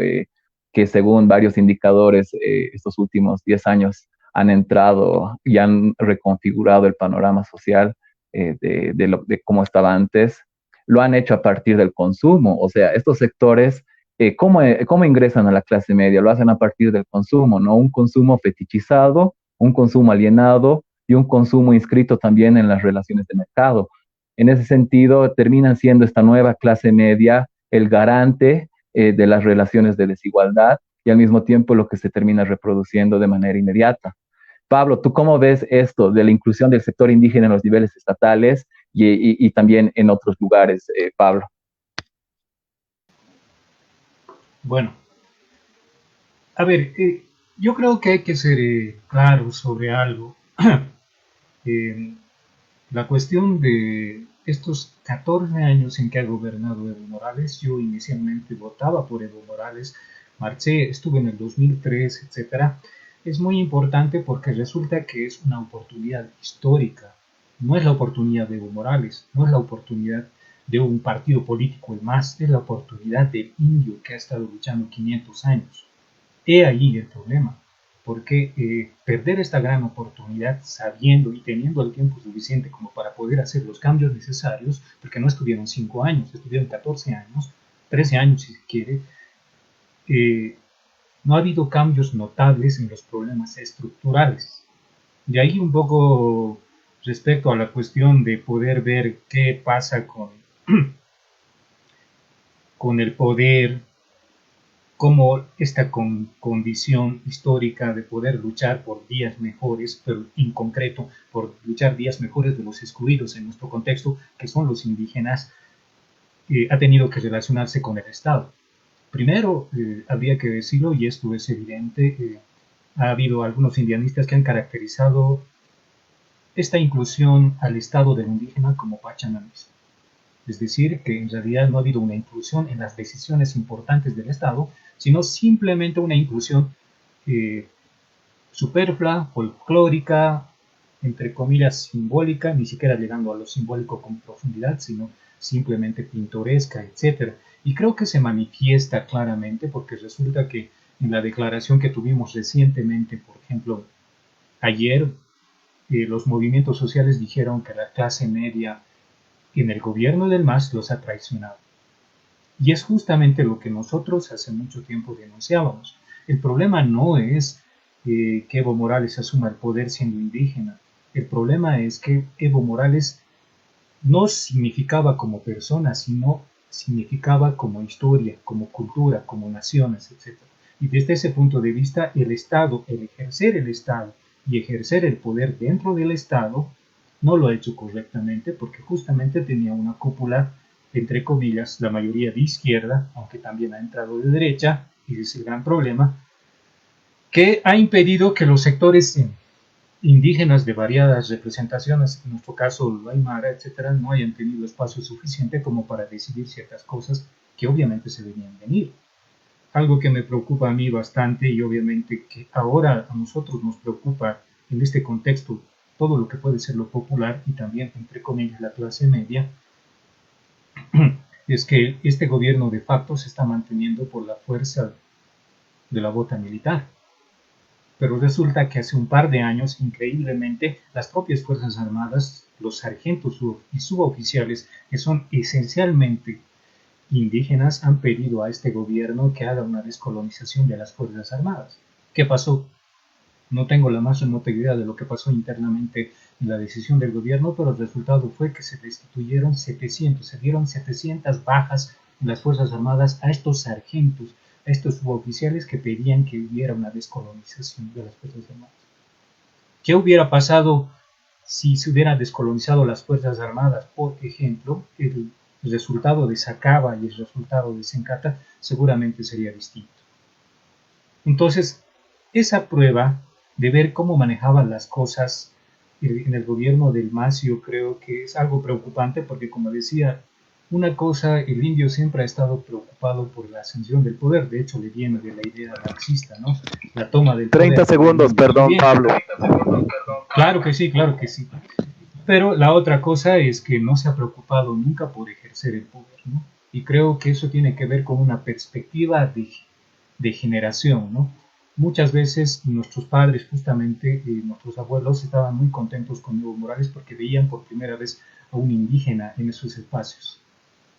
que según varios indicadores estos últimos 10 años han entrado y han reconfigurado el panorama social de cómo estaba antes, lo han hecho a partir del consumo. O sea, estos sectores, ¿cómo ingresan a la clase media? Lo hacen a partir del consumo, ¿no? Un consumo fetichizado, un consumo alienado y un consumo inscrito también en las relaciones de mercado. En ese sentido, terminan siendo esta nueva clase media el garante de las relaciones de desigualdad y al mismo tiempo lo que se termina reproduciendo de manera inmediata. Pablo, ¿tú cómo ves esto de la inclusión del sector indígena en los niveles estatales y también en otros lugares, Pablo? Bueno, a ver, yo creo que hay que ser claros sobre algo. La cuestión de estos 14 años en que ha gobernado Evo Morales, yo inicialmente votaba por Evo Morales, marché, estuve en el 2003, etcétera. Es muy importante porque resulta que es una oportunidad histórica. No es la oportunidad de Evo Morales, no es la oportunidad de un partido político el MAS, es la oportunidad del indio que ha estado luchando 500 años. He ahí el problema, porque perder esta gran oportunidad sabiendo y teniendo el tiempo suficiente como para poder hacer los cambios necesarios, porque no estuvieron 5 años, estuvieron 14 años, 13 años si se quiere, no ha habido cambios notables en los problemas estructurales. De ahí un poco respecto a la cuestión de poder ver qué pasa con el poder, como esta condición histórica de poder luchar por días mejores, pero en concreto por luchar días mejores de los excluidos en nuestro contexto, que son los indígenas, ha tenido que relacionarse con el Estado. Primero, habría que decirlo, y esto es evidente, ha habido algunos indianistas que han caracterizado esta inclusión al Estado del indígena como pachamanismo. Es Es decir, que en realidad no ha habido una inclusión en las decisiones importantes del Estado, sino simplemente una inclusión superflua, folclórica, entre comillas simbólica, ni siquiera llegando a lo simbólico con profundidad, sino simplemente pintoresca, etcétera. Y creo que se manifiesta claramente porque resulta que en la declaración que tuvimos recientemente, por ejemplo, ayer, los movimientos sociales dijeron que la clase media en el gobierno del MAS los ha traicionado. Y es justamente lo que nosotros hace mucho tiempo denunciábamos. El problema no es que Evo Morales asuma el poder siendo indígena. El problema es que Evo Morales no significaba como persona, sino significaba como historia, como cultura, como naciones, etc. Y desde ese punto de vista, el Estado, el Estado y ejercer el poder dentro del Estado, no lo ha hecho correctamente porque justamente tenía una cúpula, entre comillas, la mayoría de izquierda, aunque también ha entrado de derecha, y ese es el gran problema, que ha impedido que los sectores indígenas de variadas representaciones, en nuestro caso el Aymara, etcétera, no hayan tenido espacio suficiente como para decidir ciertas cosas que obviamente se debían venir. Algo que me preocupa a mí bastante y obviamente que ahora a nosotros nos preocupa en este contexto todo lo que puede ser lo popular y también, entre comillas, la clase media, es que este gobierno de facto se está manteniendo por la fuerza de la bota militar. Pero resulta que hace un par de años, increíblemente, las propias Fuerzas Armadas, los sargentos y suboficiales, que son esencialmente indígenas, han pedido a este gobierno que haga una descolonización de las Fuerzas Armadas. ¿Qué pasó? No tengo la más remota idea de lo que pasó internamente en la decisión del gobierno, pero el resultado fue que se destituyeron 700, se dieron 700 bajas en las Fuerzas Armadas a estos sargentos, a estos suboficiales que pedían que hubiera una descolonización de las Fuerzas Armadas. ¿Qué hubiera pasado si se hubieran descolonizado las Fuerzas Armadas? Por ejemplo, el resultado de Sacaba y el resultado de Sencata seguramente sería distinto. Entonces, esa prueba de ver cómo manejaban las cosas en el gobierno del MAS, yo creo que es algo preocupante porque, como decía, una cosa, el indio siempre ha estado preocupado por la ascensión del poder, de hecho le viene de la idea marxista, ¿no? La toma del poder. 30 segundos, perdón, Pablo. Claro que sí, claro que sí. Pero la otra cosa es que no se ha preocupado nunca por ejercer el poder, ¿no? Y creo que eso tiene que ver con una perspectiva de generación, ¿no? Muchas veces nuestros padres, justamente nuestros abuelos, estaban muy contentos con Evo Morales porque veían por primera vez a un indígena en esos espacios.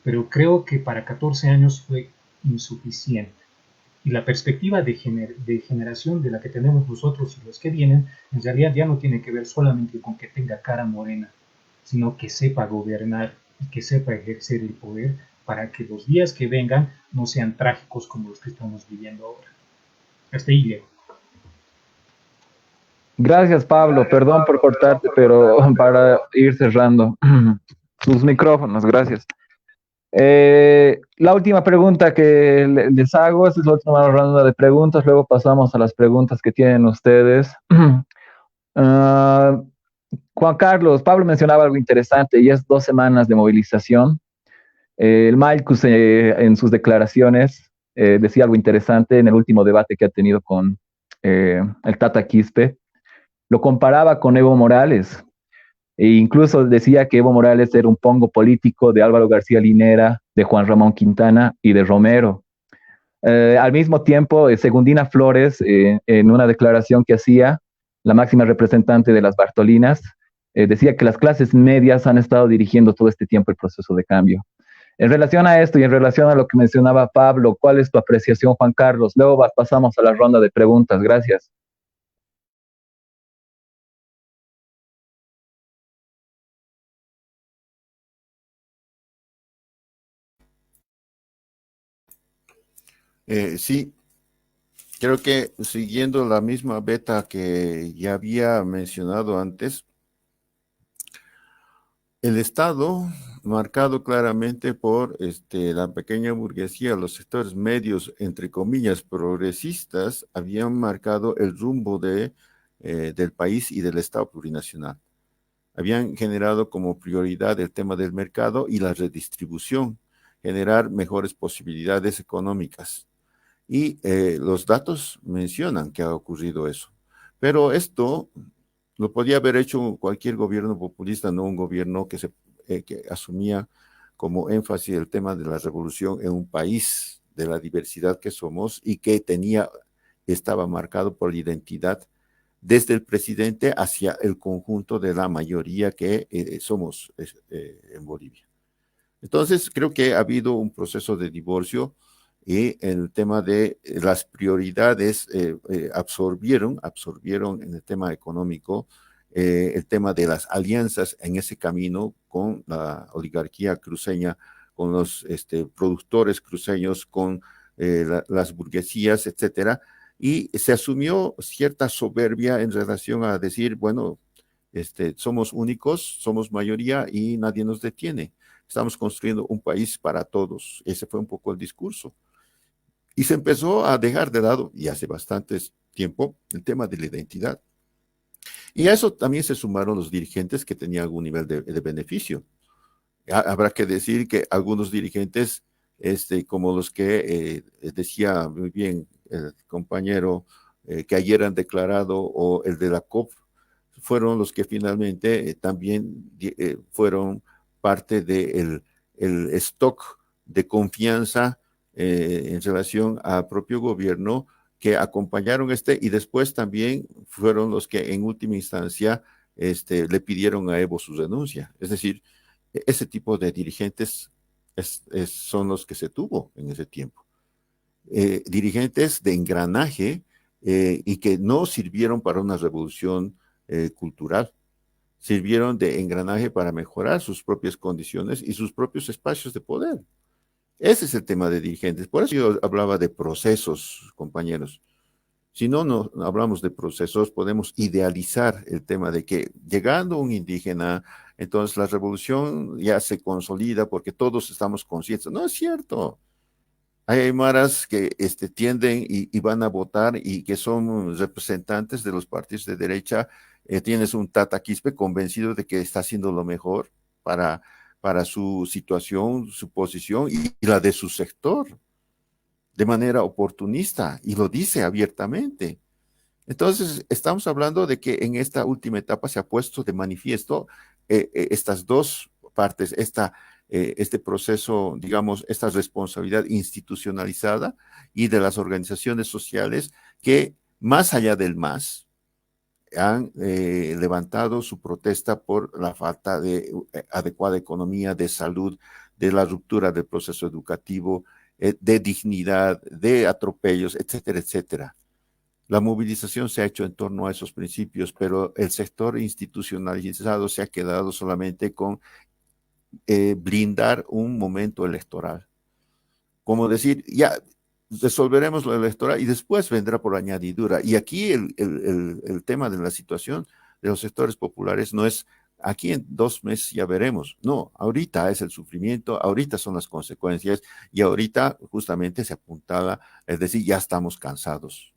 Pero creo que para 14 años fue insuficiente. Y la perspectiva de generación de la que tenemos nosotros y los que vienen, en realidad ya no tiene que ver solamente con que tenga cara morena, sino que sepa gobernar y que sepa ejercer el poder para que los días que vengan no sean trágicos como los que estamos viviendo ahora. Hasta ahí llego. Gracias, Pablo. Perdón por cortarte, pero para ir cerrando sus micrófonos, gracias. La última pregunta que les hago, esta es la última ronda de preguntas, luego pasamos a las preguntas que tienen ustedes. Juan Carlos, Pablo mencionaba algo interesante y es 2 semanas de movilización. El Malcus en sus declaraciones decía algo interesante en el último debate que ha tenido con el Tata Quispe. Lo comparaba con Evo Morales e incluso decía que Evo Morales era un pongo político de Álvaro García Linera, de Juan Ramón Quintana y de Romero. Al mismo tiempo, Segundina Flores, en una declaración que hacía, la máxima representante de las Bartolinas, decía que las clases medias han estado dirigiendo todo este tiempo el proceso de cambio. En relación a esto y en relación a lo que mencionaba Pablo, ¿cuál es tu apreciación, Juan Carlos? Luego pasamos a la ronda de preguntas. Gracias. Sí, creo que siguiendo la misma beta que ya había mencionado antes, el Estado, marcado claramente por la pequeña burguesía, los sectores medios, entre comillas, progresistas, habían marcado el rumbo del país y del Estado plurinacional. Habían generado como prioridad el tema del mercado y la redistribución, generar mejores posibilidades económicas. Y los datos mencionan que ha ocurrido eso. Pero esto lo podía haber hecho cualquier gobierno populista, no un gobierno que asumía como énfasis el tema de la revolución en un país de la diversidad que somos y que estaba marcado por la identidad desde el presidente hacia el conjunto de la mayoría que somos en Bolivia. Entonces, creo que ha habido un proceso de divorcio y el tema de las prioridades absorbieron en el tema económico el tema de las alianzas en ese camino con la oligarquía cruceña, con los productores cruceños, con las burguesías, etcétera, y se asumió cierta soberbia en relación a decir, bueno, somos únicos, somos mayoría y nadie nos detiene. Estamos construyendo un país para todos. Ese fue un poco el discurso. Y se empezó a dejar de lado, y hace bastante tiempo, el tema de la identidad. Y a eso también se sumaron los dirigentes que tenían algún nivel de beneficio. Habrá que decir que algunos dirigentes, como los que decía muy bien el compañero que ayer han declarado, o el de la COP, fueron los que finalmente también fueron parte del stock de confianza en relación al propio gobierno que acompañaron y después también fueron los que en última instancia le pidieron a Evo su renuncia. Es decir, ese tipo de dirigentes son los que se tuvo en ese tiempo. Dirigentes de engranaje y que no sirvieron para una revolución cultural, sirvieron de engranaje para mejorar sus propias condiciones y sus propios espacios de poder. Ese es el tema de dirigentes. Por eso yo hablaba de procesos, compañeros. Si no hablamos de procesos, podemos idealizar el tema de que llegando un indígena, entonces la revolución ya se consolida porque todos estamos conscientes. No es cierto. Hay aymaras que tienden y van a votar y que son representantes de los partidos de derecha. Tienes un Tata Quispe convencido de que está haciendo lo mejor para su situación, su posición y la de su sector, de manera oportunista, y lo dice abiertamente. Entonces, estamos hablando de que en esta última etapa se ha puesto de manifiesto estas dos partes, este proceso, digamos, esta responsabilidad institucionalizada y de las organizaciones sociales que, más allá del MAS, han levantado su protesta por la falta de adecuada economía, de salud, de la ruptura del proceso educativo, de dignidad, de atropellos, etcétera, etcétera. La movilización se ha hecho en torno a esos principios, pero el sector institucionalizado se ha quedado solamente con blindar un momento electoral. Como decir, ya resolveremos lo electoral y después vendrá por añadidura. Y aquí el tema de la situación de los sectores populares no es aquí en 2 meses ya veremos. No, ahorita es el sufrimiento, ahorita son las consecuencias y ahorita justamente se apuntala, es decir, ya estamos cansados.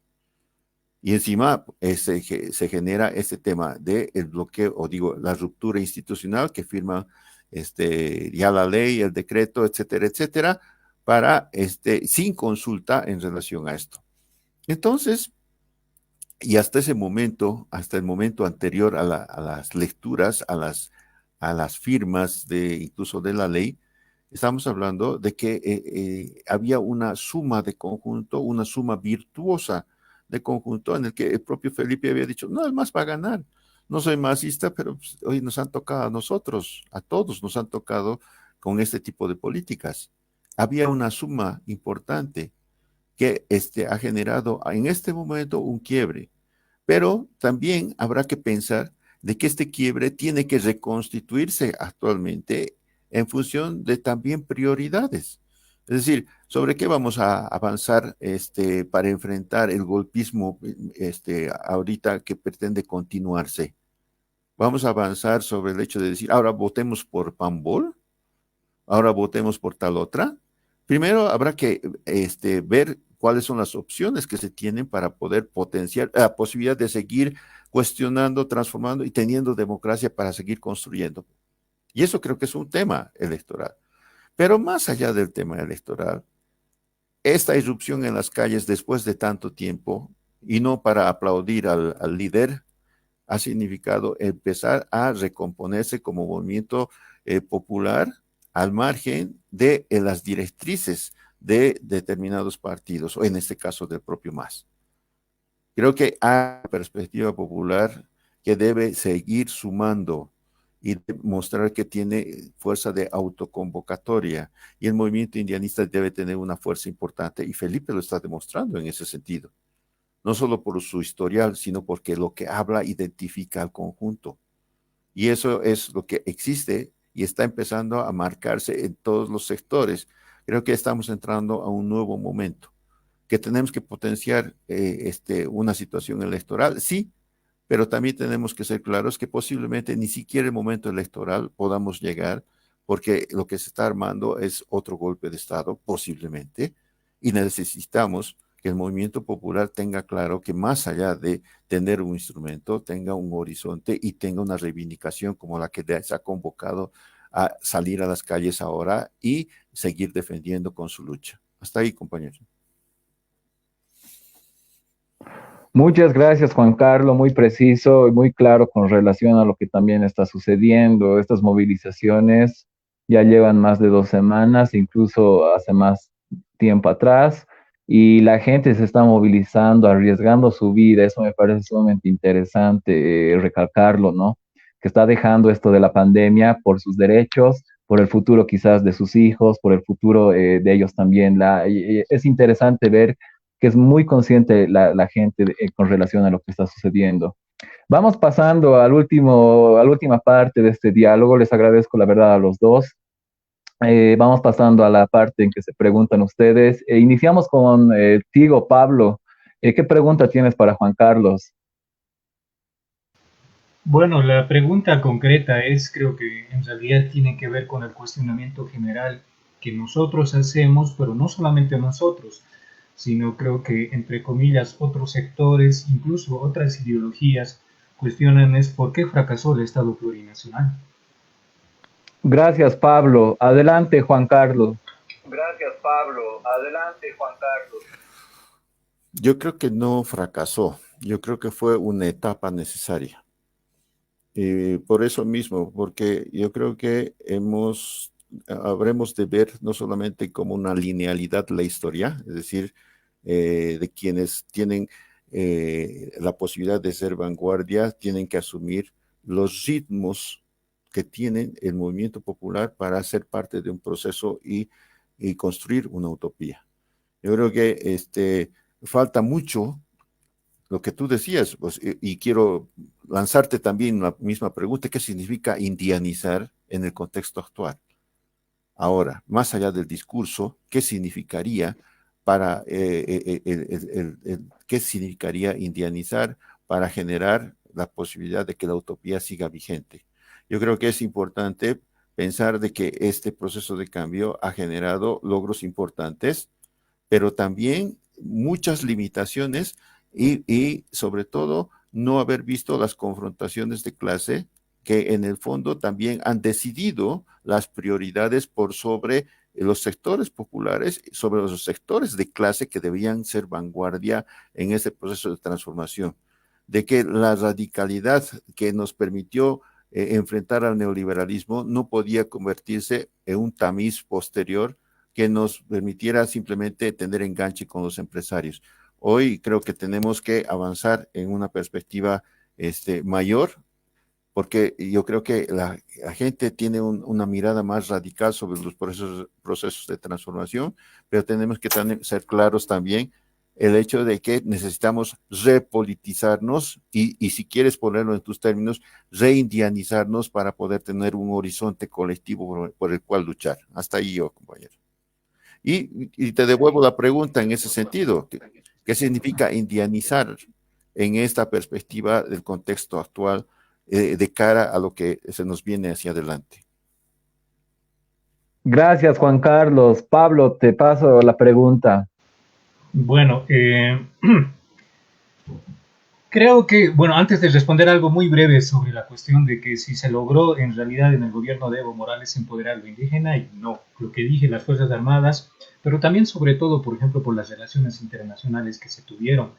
Y encima se genera este tema del bloqueo, o digo, la ruptura institucional que firma ya la ley, el decreto, etcétera, etcétera, para sin consulta en relación a esto. Entonces, y hasta ese momento, hasta el momento anterior a las lecturas, a las firmas incluso de la ley, estamos hablando de que había una suma de conjunto, una suma virtuosa de conjunto en el que el propio Felipe había dicho, no, el MAS va a ganar. No soy masista, pero pues, hoy nos han tocado a nosotros, a todos nos han tocado con este tipo de políticas. Había una suma importante que ha generado en este momento un quiebre, pero también habrá que pensar de que este quiebre tiene que reconstituirse actualmente en función de también prioridades. Es decir, ¿sobre qué vamos a avanzar para enfrentar el golpismo ahorita que pretende continuarse? ¿Vamos a avanzar sobre el hecho de decir, ahora votemos por Pambol? ¿Ahora votemos por tal otra? Primero habrá que ver cuáles son las opciones que se tienen para poder potenciar la posibilidad de seguir cuestionando, transformando y teniendo democracia para seguir construyendo. Y eso creo que es un tema electoral. Pero más allá del tema electoral, esta irrupción en las calles después de tanto tiempo, y no para aplaudir al líder, ha significado empezar a recomponerse como movimiento popular al margen de las directrices de determinados partidos, o en este caso del propio MAS. Creo que hay una perspectiva popular que debe seguir sumando y mostrar que tiene fuerza de autoconvocatoria, y el movimiento indianista debe tener una fuerza importante, y Felipe lo está demostrando en ese sentido, no solo por su historial, sino porque lo que habla identifica al conjunto, y eso es lo que existe y está empezando a marcarse en todos los sectores. Creo que estamos entrando a un nuevo momento, que tenemos que potenciar una situación electoral, sí, pero también tenemos que ser claros que posiblemente ni siquiera el momento electoral podamos llegar, porque lo que se está armando es otro golpe de Estado, posiblemente, y necesitamos que el movimiento popular tenga claro que más allá de tener un instrumento, tenga un horizonte y tenga una reivindicación como la que se ha convocado a salir a las calles ahora y seguir defendiendo con su lucha. Hasta ahí, compañeros. Muchas gracias, Juan Carlos, muy preciso y muy claro con relación a lo que también está sucediendo. Estas movilizaciones ya llevan más de 2 semanas, incluso hace más tiempo atrás, y la gente se está movilizando, arriesgando su vida. Eso me parece sumamente interesante, recalcarlo, ¿no? Que está dejando esto de la pandemia por sus derechos, por el futuro quizás de sus hijos, por el futuro de ellos también. Es interesante ver que es muy consciente la gente con relación a lo que está sucediendo. Vamos pasando a la última parte de este diálogo. Les agradezco la verdad a los dos. Vamos pasando a la parte en que se preguntan ustedes. Iniciamos con Tigo, Pablo. ¿Qué pregunta tienes para Juan Carlos? Bueno, la pregunta concreta es, creo que en realidad tiene que ver con el cuestionamiento general que nosotros hacemos, pero no solamente nosotros, sino creo que, entre comillas, otros sectores, incluso otras ideologías, cuestionan es por qué fracasó el Estado plurinacional. Gracias, Pablo. Adelante, Juan Carlos. Gracias, Pablo. Adelante, Juan Carlos. Yo creo que no fracasó, yo creo que fue una etapa necesaria. Por eso mismo, porque yo creo que habremos de ver no solamente como una linealidad la historia, es decir, de quienes tienen la posibilidad de ser vanguardia, tienen que asumir los ritmos que tienen el movimiento popular para ser parte de un proceso y construir una utopía. Yo creo que falta mucho lo que tú decías, pues, y quiero lanzarte también la misma pregunta: ¿qué significa indianizar en el contexto actual? Ahora, más allá del discurso, ¿qué significaría qué significaría indianizar para generar la posibilidad de que la utopía siga vigente? Yo creo que es importante pensar de que este proceso de cambio ha generado logros importantes, pero también muchas limitaciones y sobre todo no haber visto las confrontaciones de clase que en el fondo también han decidido las prioridades por sobre los sectores populares, sobre los sectores de clase que debían ser vanguardia en ese proceso de transformación. De que la radicalidad que nos permitió enfrentar al neoliberalismo no podía convertirse en un tamiz posterior que nos permitiera simplemente tener enganche con los empresarios. Hoy creo que tenemos que avanzar en una perspectiva mayor, porque yo creo que la gente tiene una mirada más radical sobre los procesos de transformación, pero tenemos que ser claros también el hecho de que necesitamos repolitizarnos y si quieres ponerlo en tus términos, reindianizarnos para poder tener un horizonte colectivo por el cual luchar. Hasta ahí yo, compañero. Y te devuelvo la pregunta en ese sentido. ¿Qué significa indianizar en esta perspectiva del contexto actual de cara a lo que se nos viene hacia adelante? Gracias, Juan Carlos. Pablo, te paso la pregunta. Bueno, Creo que, bueno, antes de responder algo muy breve sobre la cuestión de que si se logró en realidad en el gobierno de Evo Morales empoderar a lo indígena, y no, lo que dije, las Fuerzas Armadas, pero también sobre todo, por ejemplo, por las relaciones internacionales que se tuvieron.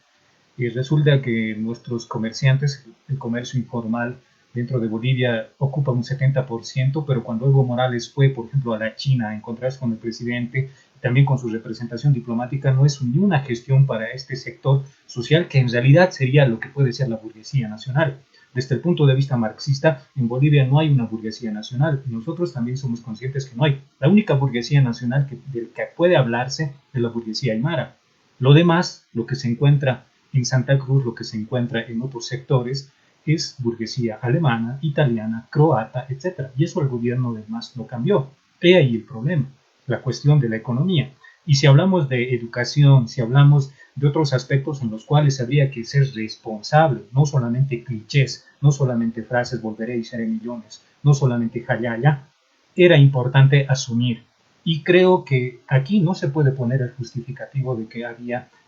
Y resulta que nuestros comerciantes, el comercio informal dentro de Bolivia ocupa un 70%, pero cuando Evo Morales fue, por ejemplo, a la China a encontrarse con el presidente, también con su representación diplomática, no es ni una gestión para este sector social que en realidad sería lo que puede ser la burguesía nacional. Desde el punto de vista marxista, en Bolivia no hay una burguesía nacional. Nosotros también somos conscientes que no hay. La única burguesía nacional del que puede hablarse es la burguesía aymara. Lo demás, lo que se encuentra en Santa Cruz, lo que se encuentra en otros sectores, es burguesía alemana, italiana, croata, etc. Y eso el gobierno de MAS no cambió. He ahí el problema, la cuestión de la economía. Y si hablamos de educación, si hablamos de otros aspectos en los cuales habría que ser responsable, no solamente clichés, no solamente frases, volveré y seré millones, no solamente jayaya, era importante asumir. Y creo que aquí no se puede poner el justificativo de que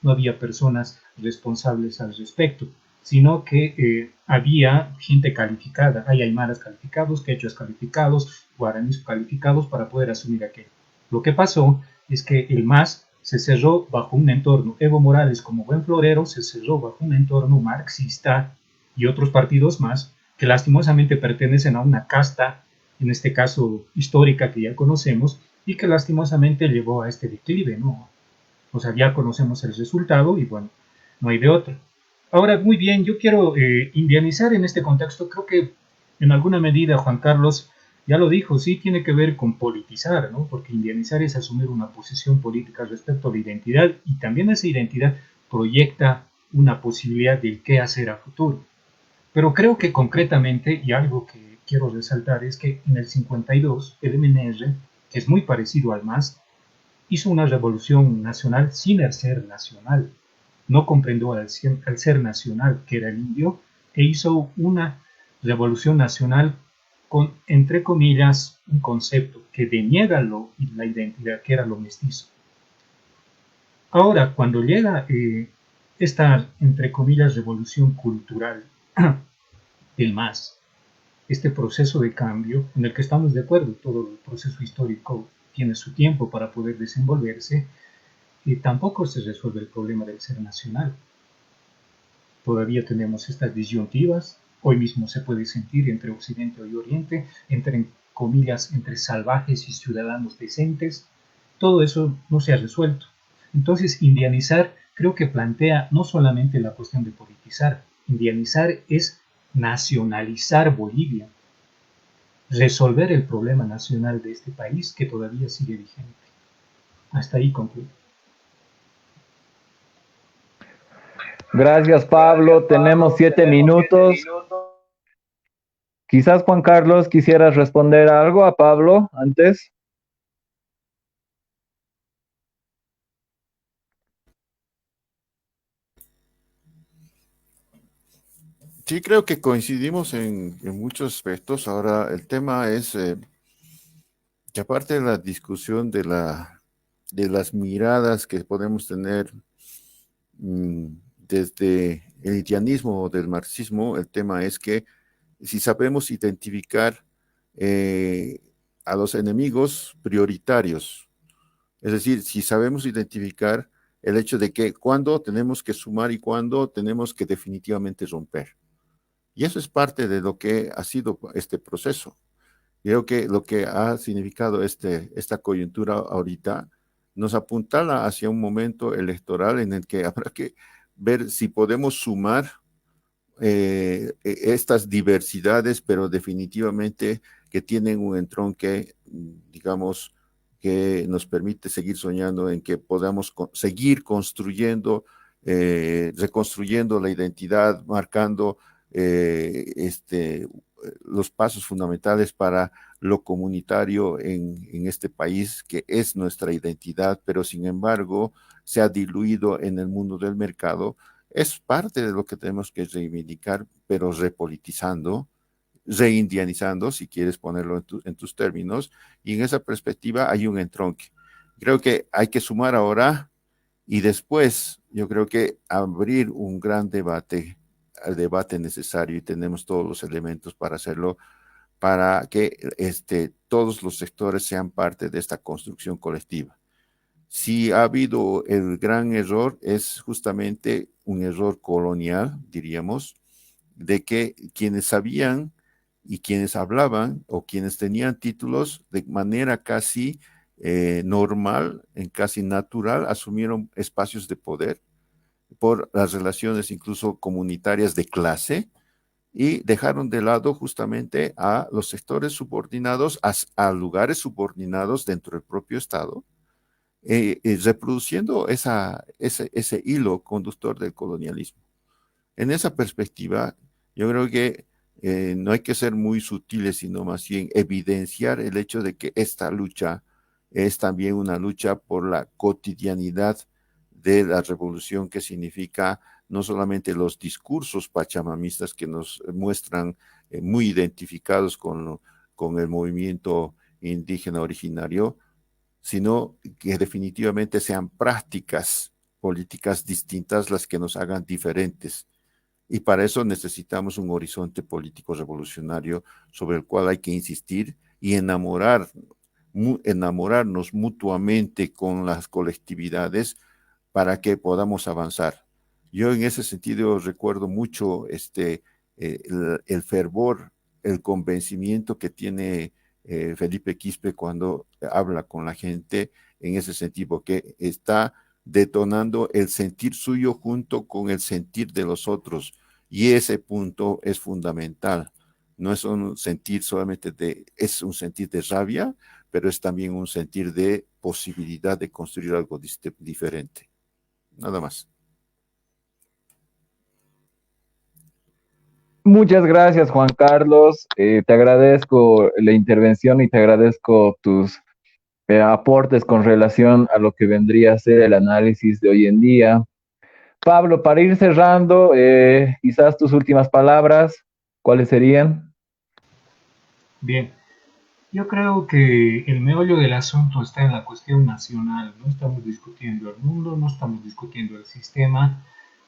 no había personas responsables al respecto, sino que había gente calificada, hay aymaras calificados, quechuas calificados, guaraníes calificados para poder asumir aquello. Lo que pasó es que el MAS se cerró bajo un entorno, Evo Morales como buen florero se cerró bajo un entorno marxista y otros partidos más que lastimosamente pertenecen a una casta, en este caso histórica que ya conocemos, y que lastimosamente llevó a este declive, ¿no? O sea, ya conocemos el resultado y bueno, no hay de otra. Ahora, muy bien, yo quiero indianizar en este contexto, creo que en alguna medida Juan Carlos ya lo dijo, sí tiene que ver con politizar, ¿no? Porque indianizar es asumir una posición política respecto a la identidad y también esa identidad proyecta una posibilidad del qué hacer a futuro. Pero creo que concretamente, y algo que quiero resaltar, es que en el 52 el MNR, que es muy parecido al MAS, hizo una revolución nacional sin el ser nacional. No comprendió al ser nacional, que era el indio, e hizo una revolución nacional con, entre comillas, un concepto que deniega la identidad, que era lo mestizo. Ahora, cuando llega esta, entre comillas, revolución cultural del MAS, este proceso de cambio en el que estamos de acuerdo, todo el proceso histórico tiene su tiempo para poder desenvolverse, y tampoco se resuelve el problema del ser nacional. Todavía tenemos estas disyuntivas, hoy mismo se puede sentir entre Occidente y Oriente, entre comillas, entre salvajes y ciudadanos decentes, todo eso no se ha resuelto. Entonces, indianizar creo que plantea no solamente la cuestión de politizar, indianizar es nacionalizar Bolivia, resolver el problema nacional de este país que todavía sigue vigente. Hasta ahí concluyo. Gracias, Pablo. Tenemos 7 minutos. Quizás Juan Carlos quisieras responder algo a Pablo antes. Sí, creo que coincidimos en muchos aspectos. Ahora, el tema es que aparte de la discusión de las miradas que podemos tener desde el haitianismo o del marxismo, el tema es que si sabemos identificar a los enemigos prioritarios, es decir, si sabemos identificar el hecho de que cuándo tenemos que sumar y cuándo tenemos que definitivamente romper. Y eso es parte de lo que ha sido este proceso. Creo que lo que ha significado esta coyuntura ahorita nos apuntala hacia un momento electoral en el que habrá que ver si podemos sumar estas diversidades, pero definitivamente que tienen un entronque, digamos, que nos permite seguir soñando en que podamos seguir construyendo, reconstruyendo la identidad, marcando los pasos fundamentales para lo comunitario en este país, que es nuestra identidad, pero sin embargo se ha diluido en el mundo del mercado. Es parte de lo que tenemos que reivindicar, pero repolitizando, reindianizando, si quieres ponerlo en tus términos, y en esa perspectiva hay un entronque. Creo que hay que sumar ahora y después yo creo que abrir un gran debate al debate necesario y tenemos todos los elementos para hacerlo, para que todos los sectores sean parte de esta construcción colectiva. Si ha habido el gran error, es justamente un error colonial, diríamos, de que quienes sabían y quienes hablaban o quienes tenían títulos de manera casi normal, casi natural, asumieron espacios de poder por las relaciones incluso comunitarias de clase y dejaron de lado justamente a los sectores subordinados, a lugares subordinados dentro del propio Estado, reproduciendo ese hilo conductor del colonialismo. En esa perspectiva, yo creo que no hay que ser muy sutiles, sino más bien evidenciar el hecho de que esta lucha es también una lucha por la cotidianidad de la revolución, que significa no solamente los discursos pachamamistas que nos muestran muy identificados con el movimiento indígena originario, sino que definitivamente sean prácticas políticas distintas las que nos hagan diferentes. Y para eso necesitamos un horizonte político revolucionario sobre el cual hay que insistir y enamorarnos mutuamente con las colectividades para que podamos avanzar. Yo en ese sentido recuerdo mucho el fervor, el convencimiento que tiene Felipe Quispe cuando habla con la gente en ese sentido, que está detonando el sentir suyo junto con el sentir de los otros, y ese punto es fundamental. No es un sentir solamente es un sentir de rabia, pero es también un sentir de posibilidad de construir algo diferente. Nada más. Muchas gracias, Juan Carlos. Te agradezco la intervención y te agradezco tus aportes con relación a lo que vendría a ser el análisis de hoy en día. Pablo, para ir cerrando, quizás tus últimas palabras, ¿cuáles serían? Bien, yo creo que el meollo del asunto está en la cuestión nacional. No estamos discutiendo el mundo, no estamos discutiendo el sistema,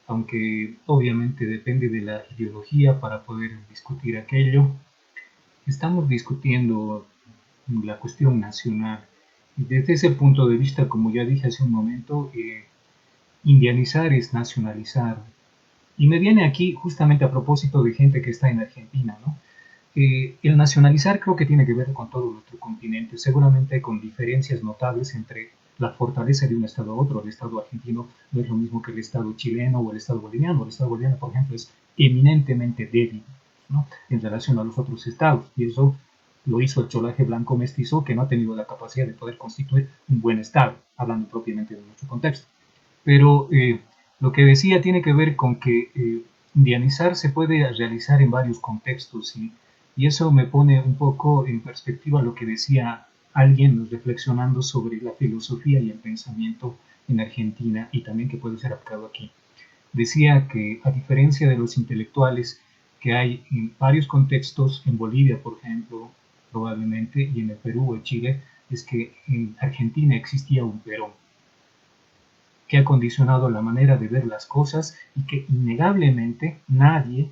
aunque obviamente depende de la ideología para poder discutir aquello. Estamos discutiendo la cuestión nacional. Y desde ese punto de vista, como ya dije hace un momento, indianizar es nacionalizar. Y me viene aquí justamente a propósito de gente que está en Argentina, ¿no? El nacionalizar creo que tiene que ver con todo nuestro continente, seguramente con diferencias notables entre la fortaleza de un estado a otro. El estado argentino no es lo mismo que el estado chileno o el estado boliviano. El estado boliviano, por ejemplo, es eminentemente débil, ¿no?, en relación a los otros estados, y eso lo hizo el cholaje blanco mestizo, que no ha tenido la capacidad de poder constituir un buen estado, hablando propiamente de nuestro contexto. Pero lo que decía tiene que ver con que indianizar se puede realizar en varios contextos, y eso me pone un poco en perspectiva lo que decía alguien reflexionando sobre la filosofía y el pensamiento en Argentina, y también que puede ser aplicado aquí. Decía que, a diferencia de los intelectuales que hay en varios contextos, en Bolivia, por ejemplo, probablemente, y en el Perú o en Chile, es que en Argentina existía un Perón, que ha condicionado la manera de ver las cosas, y que innegablemente nadie,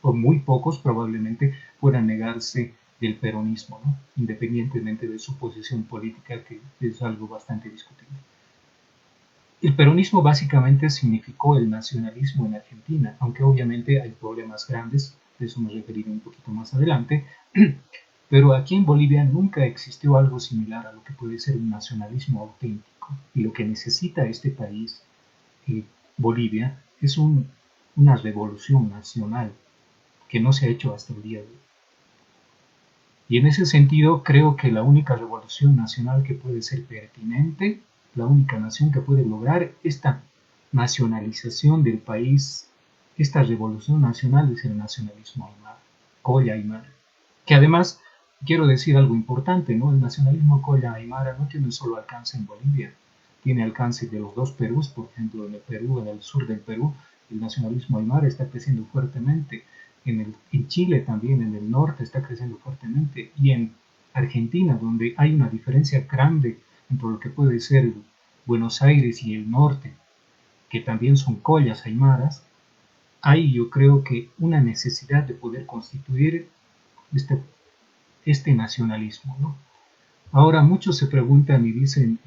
o muy pocos probablemente, puedan negarse del peronismo, ¿no?, independientemente de su posición política, que es algo bastante discutible. El peronismo básicamente significó el nacionalismo en Argentina, aunque obviamente hay problemas grandes, de eso me referiré un poquito más adelante, pero aquí en Bolivia nunca existió algo similar a lo que puede ser un nacionalismo auténtico, y lo que necesita este país, Bolivia, es una revolución nacional que no se ha hecho hasta el día de hoy. Y en ese sentido creo que la única revolución nacional que puede ser pertinente, la única nación que puede lograr esta nacionalización del país, esta revolución nacional, es el nacionalismo aymara, Colla Aymara. Que además, quiero decir algo importante, ¿no? El nacionalismo Colla Aymara no tiene un solo alcance en Bolivia, tiene alcance de los dos Perús. Por ejemplo, en el Perú, en el sur del Perú, el nacionalismo aymara está creciendo fuertemente. En Chile también, en el norte, está creciendo fuertemente, y en Argentina, donde hay una diferencia grande entre lo que puede ser Buenos Aires y el norte, que también son collas aymaras, hay, yo creo que una necesidad de poder constituir este nacionalismo, ¿no? Ahora muchos se preguntan y dicen,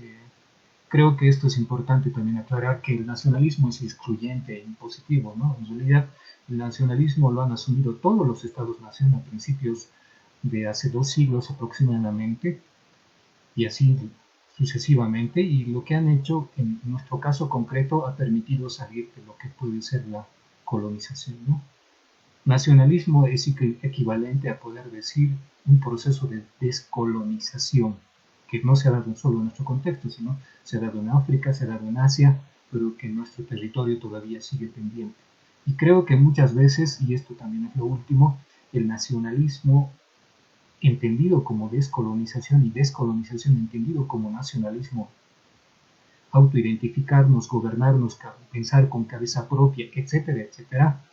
creo que esto es importante también aclarar, que el nacionalismo es excluyente e impositivo, ¿no? En realidad, el nacionalismo lo han asumido todos los estados-nación a principios de hace 2 siglos aproximadamente, y así sucesivamente, y lo que han hecho en nuestro caso concreto ha permitido salir de lo que puede ser la colonización, ¿no? Nacionalismo es equivalente a poder decir un proceso de descolonización, que no se ha dado solo en nuestro contexto, sino se ha dado en África, se ha dado en Asia, pero que en nuestro territorio todavía sigue pendiente. Y creo que muchas veces, y esto también es lo último, el nacionalismo entendido como descolonización y descolonización entendido como nacionalismo, autoidentificarnos, gobernarnos, pensar con cabeza propia, etcétera, etcétera,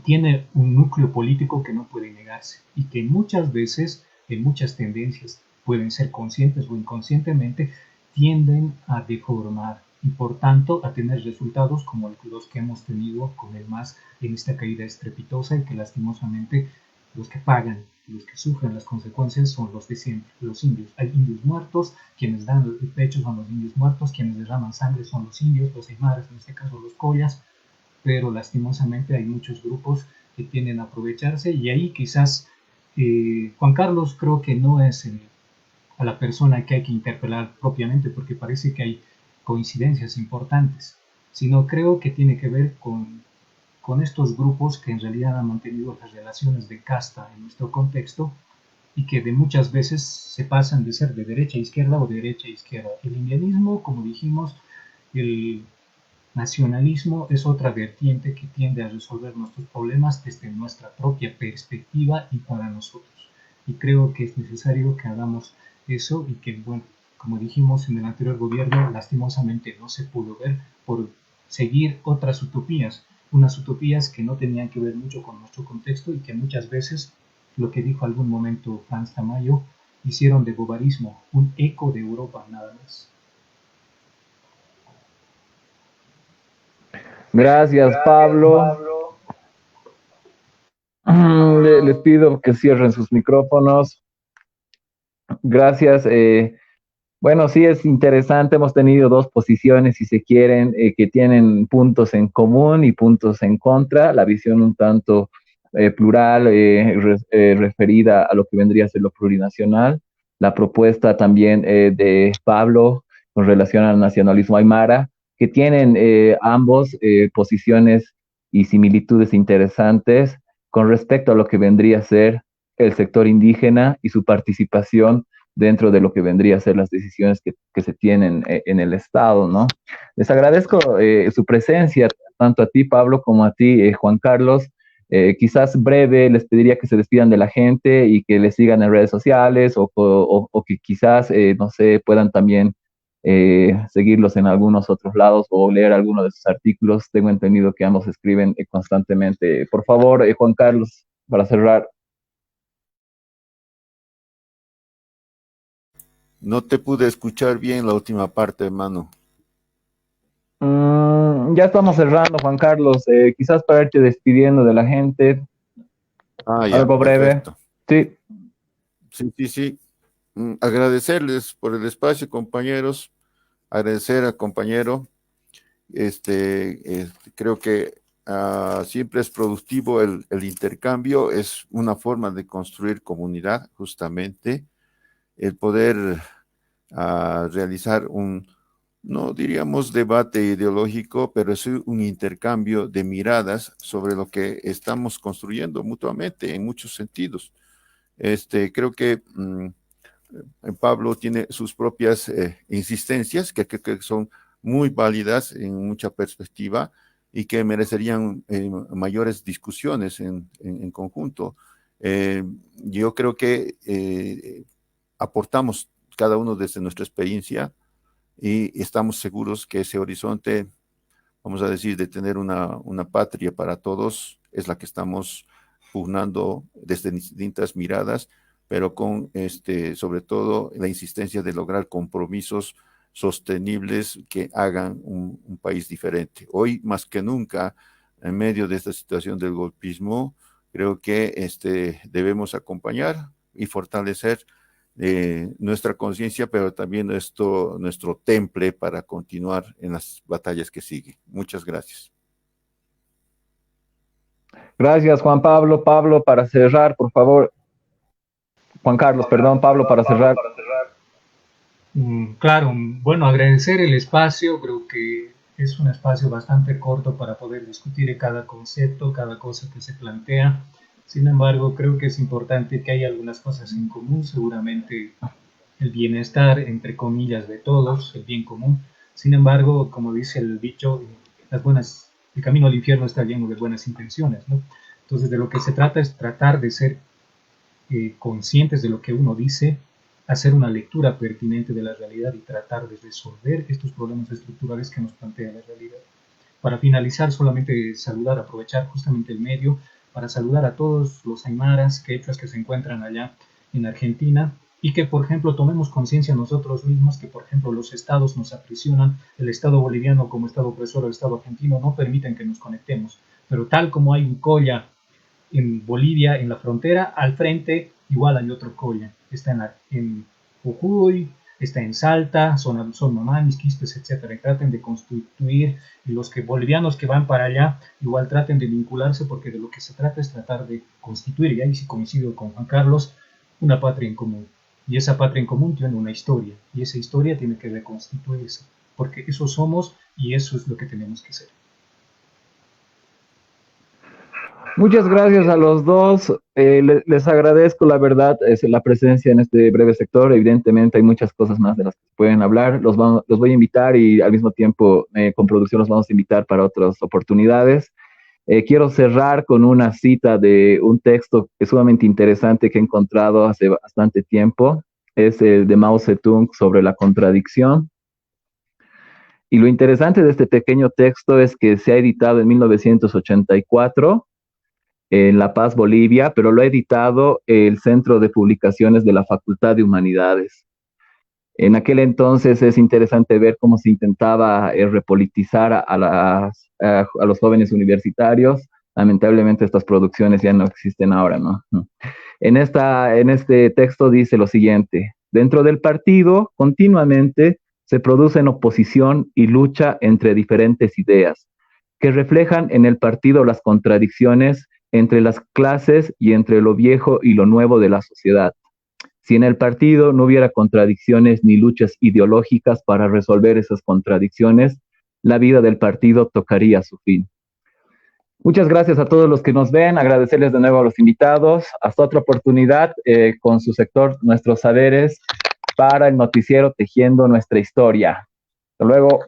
tiene un núcleo político que no puede negarse y que muchas veces, en muchas tendencias, pueden ser conscientes o inconscientemente, tienden a deformar y por tanto a tener resultados como los que hemos tenido con el MAS en esta caída estrepitosa y que lastimosamente los que pagan, los que sufren las consecuencias son los de siempre, los indios. Hay indios muertos, quienes dan el pecho son los indios muertos, quienes derraman sangre son los indios, los aymaras, en este caso los collas, pero lastimosamente hay muchos grupos que tienden a aprovecharse y ahí quizás Juan Carlos creo que no es a la persona que hay que interpelar propiamente porque parece que hay coincidencias importantes, sino creo que tiene que ver con estos grupos que en realidad han mantenido las relaciones de casta en nuestro contexto y que de muchas veces se pasan de ser de derecha a izquierda o de derecha a izquierda. El indianismo, como dijimos, el nacionalismo es otra vertiente que tiende a resolver nuestros problemas desde nuestra propia perspectiva y para nosotros. Y creo que es necesario que hagamos eso y que, bueno, como dijimos en el anterior gobierno, lastimosamente no se pudo ver por seguir otras utopías, unas utopías que no tenían que ver mucho con nuestro contexto y que muchas veces, lo que dijo algún momento Franz Tamayo, hicieron de bobarismo un eco de Europa nada más. Gracias, Pablo. Les pido que cierren sus micrófonos. Gracias. Bueno, sí es interesante. Hemos tenido dos posiciones, si se quieren, que tienen puntos en común y puntos en contra. La visión un tanto plural, referida a lo que vendría a ser lo plurinacional. La propuesta también de Pablo con relación al nacionalismo aymara, que tienen ambos posiciones y similitudes interesantes con respecto a lo que vendría a ser el sector indígena y su participación dentro de lo que vendría a ser las decisiones que se tienen en el Estado, ¿no? Les agradezco su presencia, tanto a ti, Pablo, como a ti, Juan Carlos. Quizás breve, les pediría que se despidan de la gente y que les sigan en redes sociales o que quizás, no sé, puedan también seguirlos en algunos otros lados o leer algunos de sus artículos. Tengo entendido que ambos escriben constantemente. Por favor, Juan Carlos, para cerrar. No te pude escuchar bien la última parte, hermano. Ya estamos cerrando, Juan Carlos. Quizás para irte despidiendo de la gente, Ya, algo breve. perfecto. Sí. Sí. Agradecerles por el espacio, compañeros. Agradecer al compañero. Creo que siempre es productivo el intercambio. Es una forma de construir comunidad, justamente. El poder realizar no diríamos debate ideológico, pero es un intercambio de miradas sobre lo que estamos construyendo mutuamente en muchos sentidos. Creo que Pablo tiene sus propias insistencias que son muy válidas en mucha perspectiva y que merecerían mayores discusiones en conjunto. Yo creo que aportamos cada uno desde nuestra experiencia y estamos seguros que ese horizonte, vamos a decir, de tener una patria para todos, es la que estamos pugnando desde distintas miradas, pero con sobre todo la insistencia de lograr compromisos sostenibles que hagan un país diferente. Hoy más que nunca en medio de esta situación del golpismo, creo que debemos acompañar y fortalecer nuestra conciencia, pero también nuestro temple para continuar en las batallas que siguen. Muchas gracias. Gracias, Juan Pablo. Pablo, para cerrar, por favor. Juan Carlos, perdón, Pablo, para cerrar. Claro, bueno, agradecer el espacio, creo que es un espacio bastante corto para poder discutir cada concepto, cada cosa que se plantea. Sin embargo, creo que es importante que haya algunas cosas en común, seguramente el bienestar, entre comillas, de todos, el bien común. Sin embargo, como dice el dicho, el camino al infierno está lleno de buenas intenciones, ¿no? Entonces, de lo que se trata es tratar de ser conscientes de lo que uno dice, hacer una lectura pertinente de la realidad y tratar de resolver estos problemas estructurales que nos plantea la realidad. Para finalizar, solamente saludar, aprovechar justamente el medio para saludar a todos los aymaras, quechuas que se encuentran allá en Argentina y que, por ejemplo, tomemos conciencia nosotros mismos que, por ejemplo, los estados nos aprisionan, el Estado boliviano como Estado opresor, el Estado argentino no permiten que nos conectemos, pero tal como hay un colla en Bolivia, en la frontera, al frente igual hay otro colla, está en Jujuy, está en Salta, son Mamanis, Quistes, etc. Y traten de constituir, y los bolivianos que van para allá, igual traten de vincularse, porque de lo que se trata es tratar de constituir, y ahí sí coincido con Juan Carlos, una patria en común. Y esa patria en común tiene una historia, y esa historia tiene que reconstituirse, porque eso somos y eso es lo que tenemos que ser. Muchas gracias a los dos. Les agradezco, la verdad, la presencia en este breve sector. Evidentemente hay muchas cosas más de las que se pueden hablar. Los voy a invitar y al mismo tiempo con producción los vamos a invitar para otras oportunidades. Quiero cerrar con una cita de un texto que es sumamente interesante que he encontrado hace bastante tiempo. Es el de Mao Zedong sobre la contradicción. Y lo interesante de este pequeño texto es que se ha editado en 1984 en La Paz, Bolivia, pero lo ha editado el Centro de Publicaciones de la Facultad de Humanidades. En aquel entonces es interesante ver cómo se intentaba repolitizar a los jóvenes universitarios. Lamentablemente estas producciones ya no existen ahora, ¿no? En este texto dice lo siguiente: dentro del partido continuamente se producen oposición y lucha entre diferentes ideas que reflejan en el partido las contradicciones entre las clases y entre lo viejo y lo nuevo de la sociedad. Si en el partido no hubiera contradicciones ni luchas ideológicas para resolver esas contradicciones, la vida del partido tocaría su fin. Muchas gracias a todos los que nos ven, agradecerles de nuevo a los invitados. Hasta otra oportunidad con su sector, Nuestros Saberes, para el noticiero Tejiendo Nuestra Historia. Hasta luego.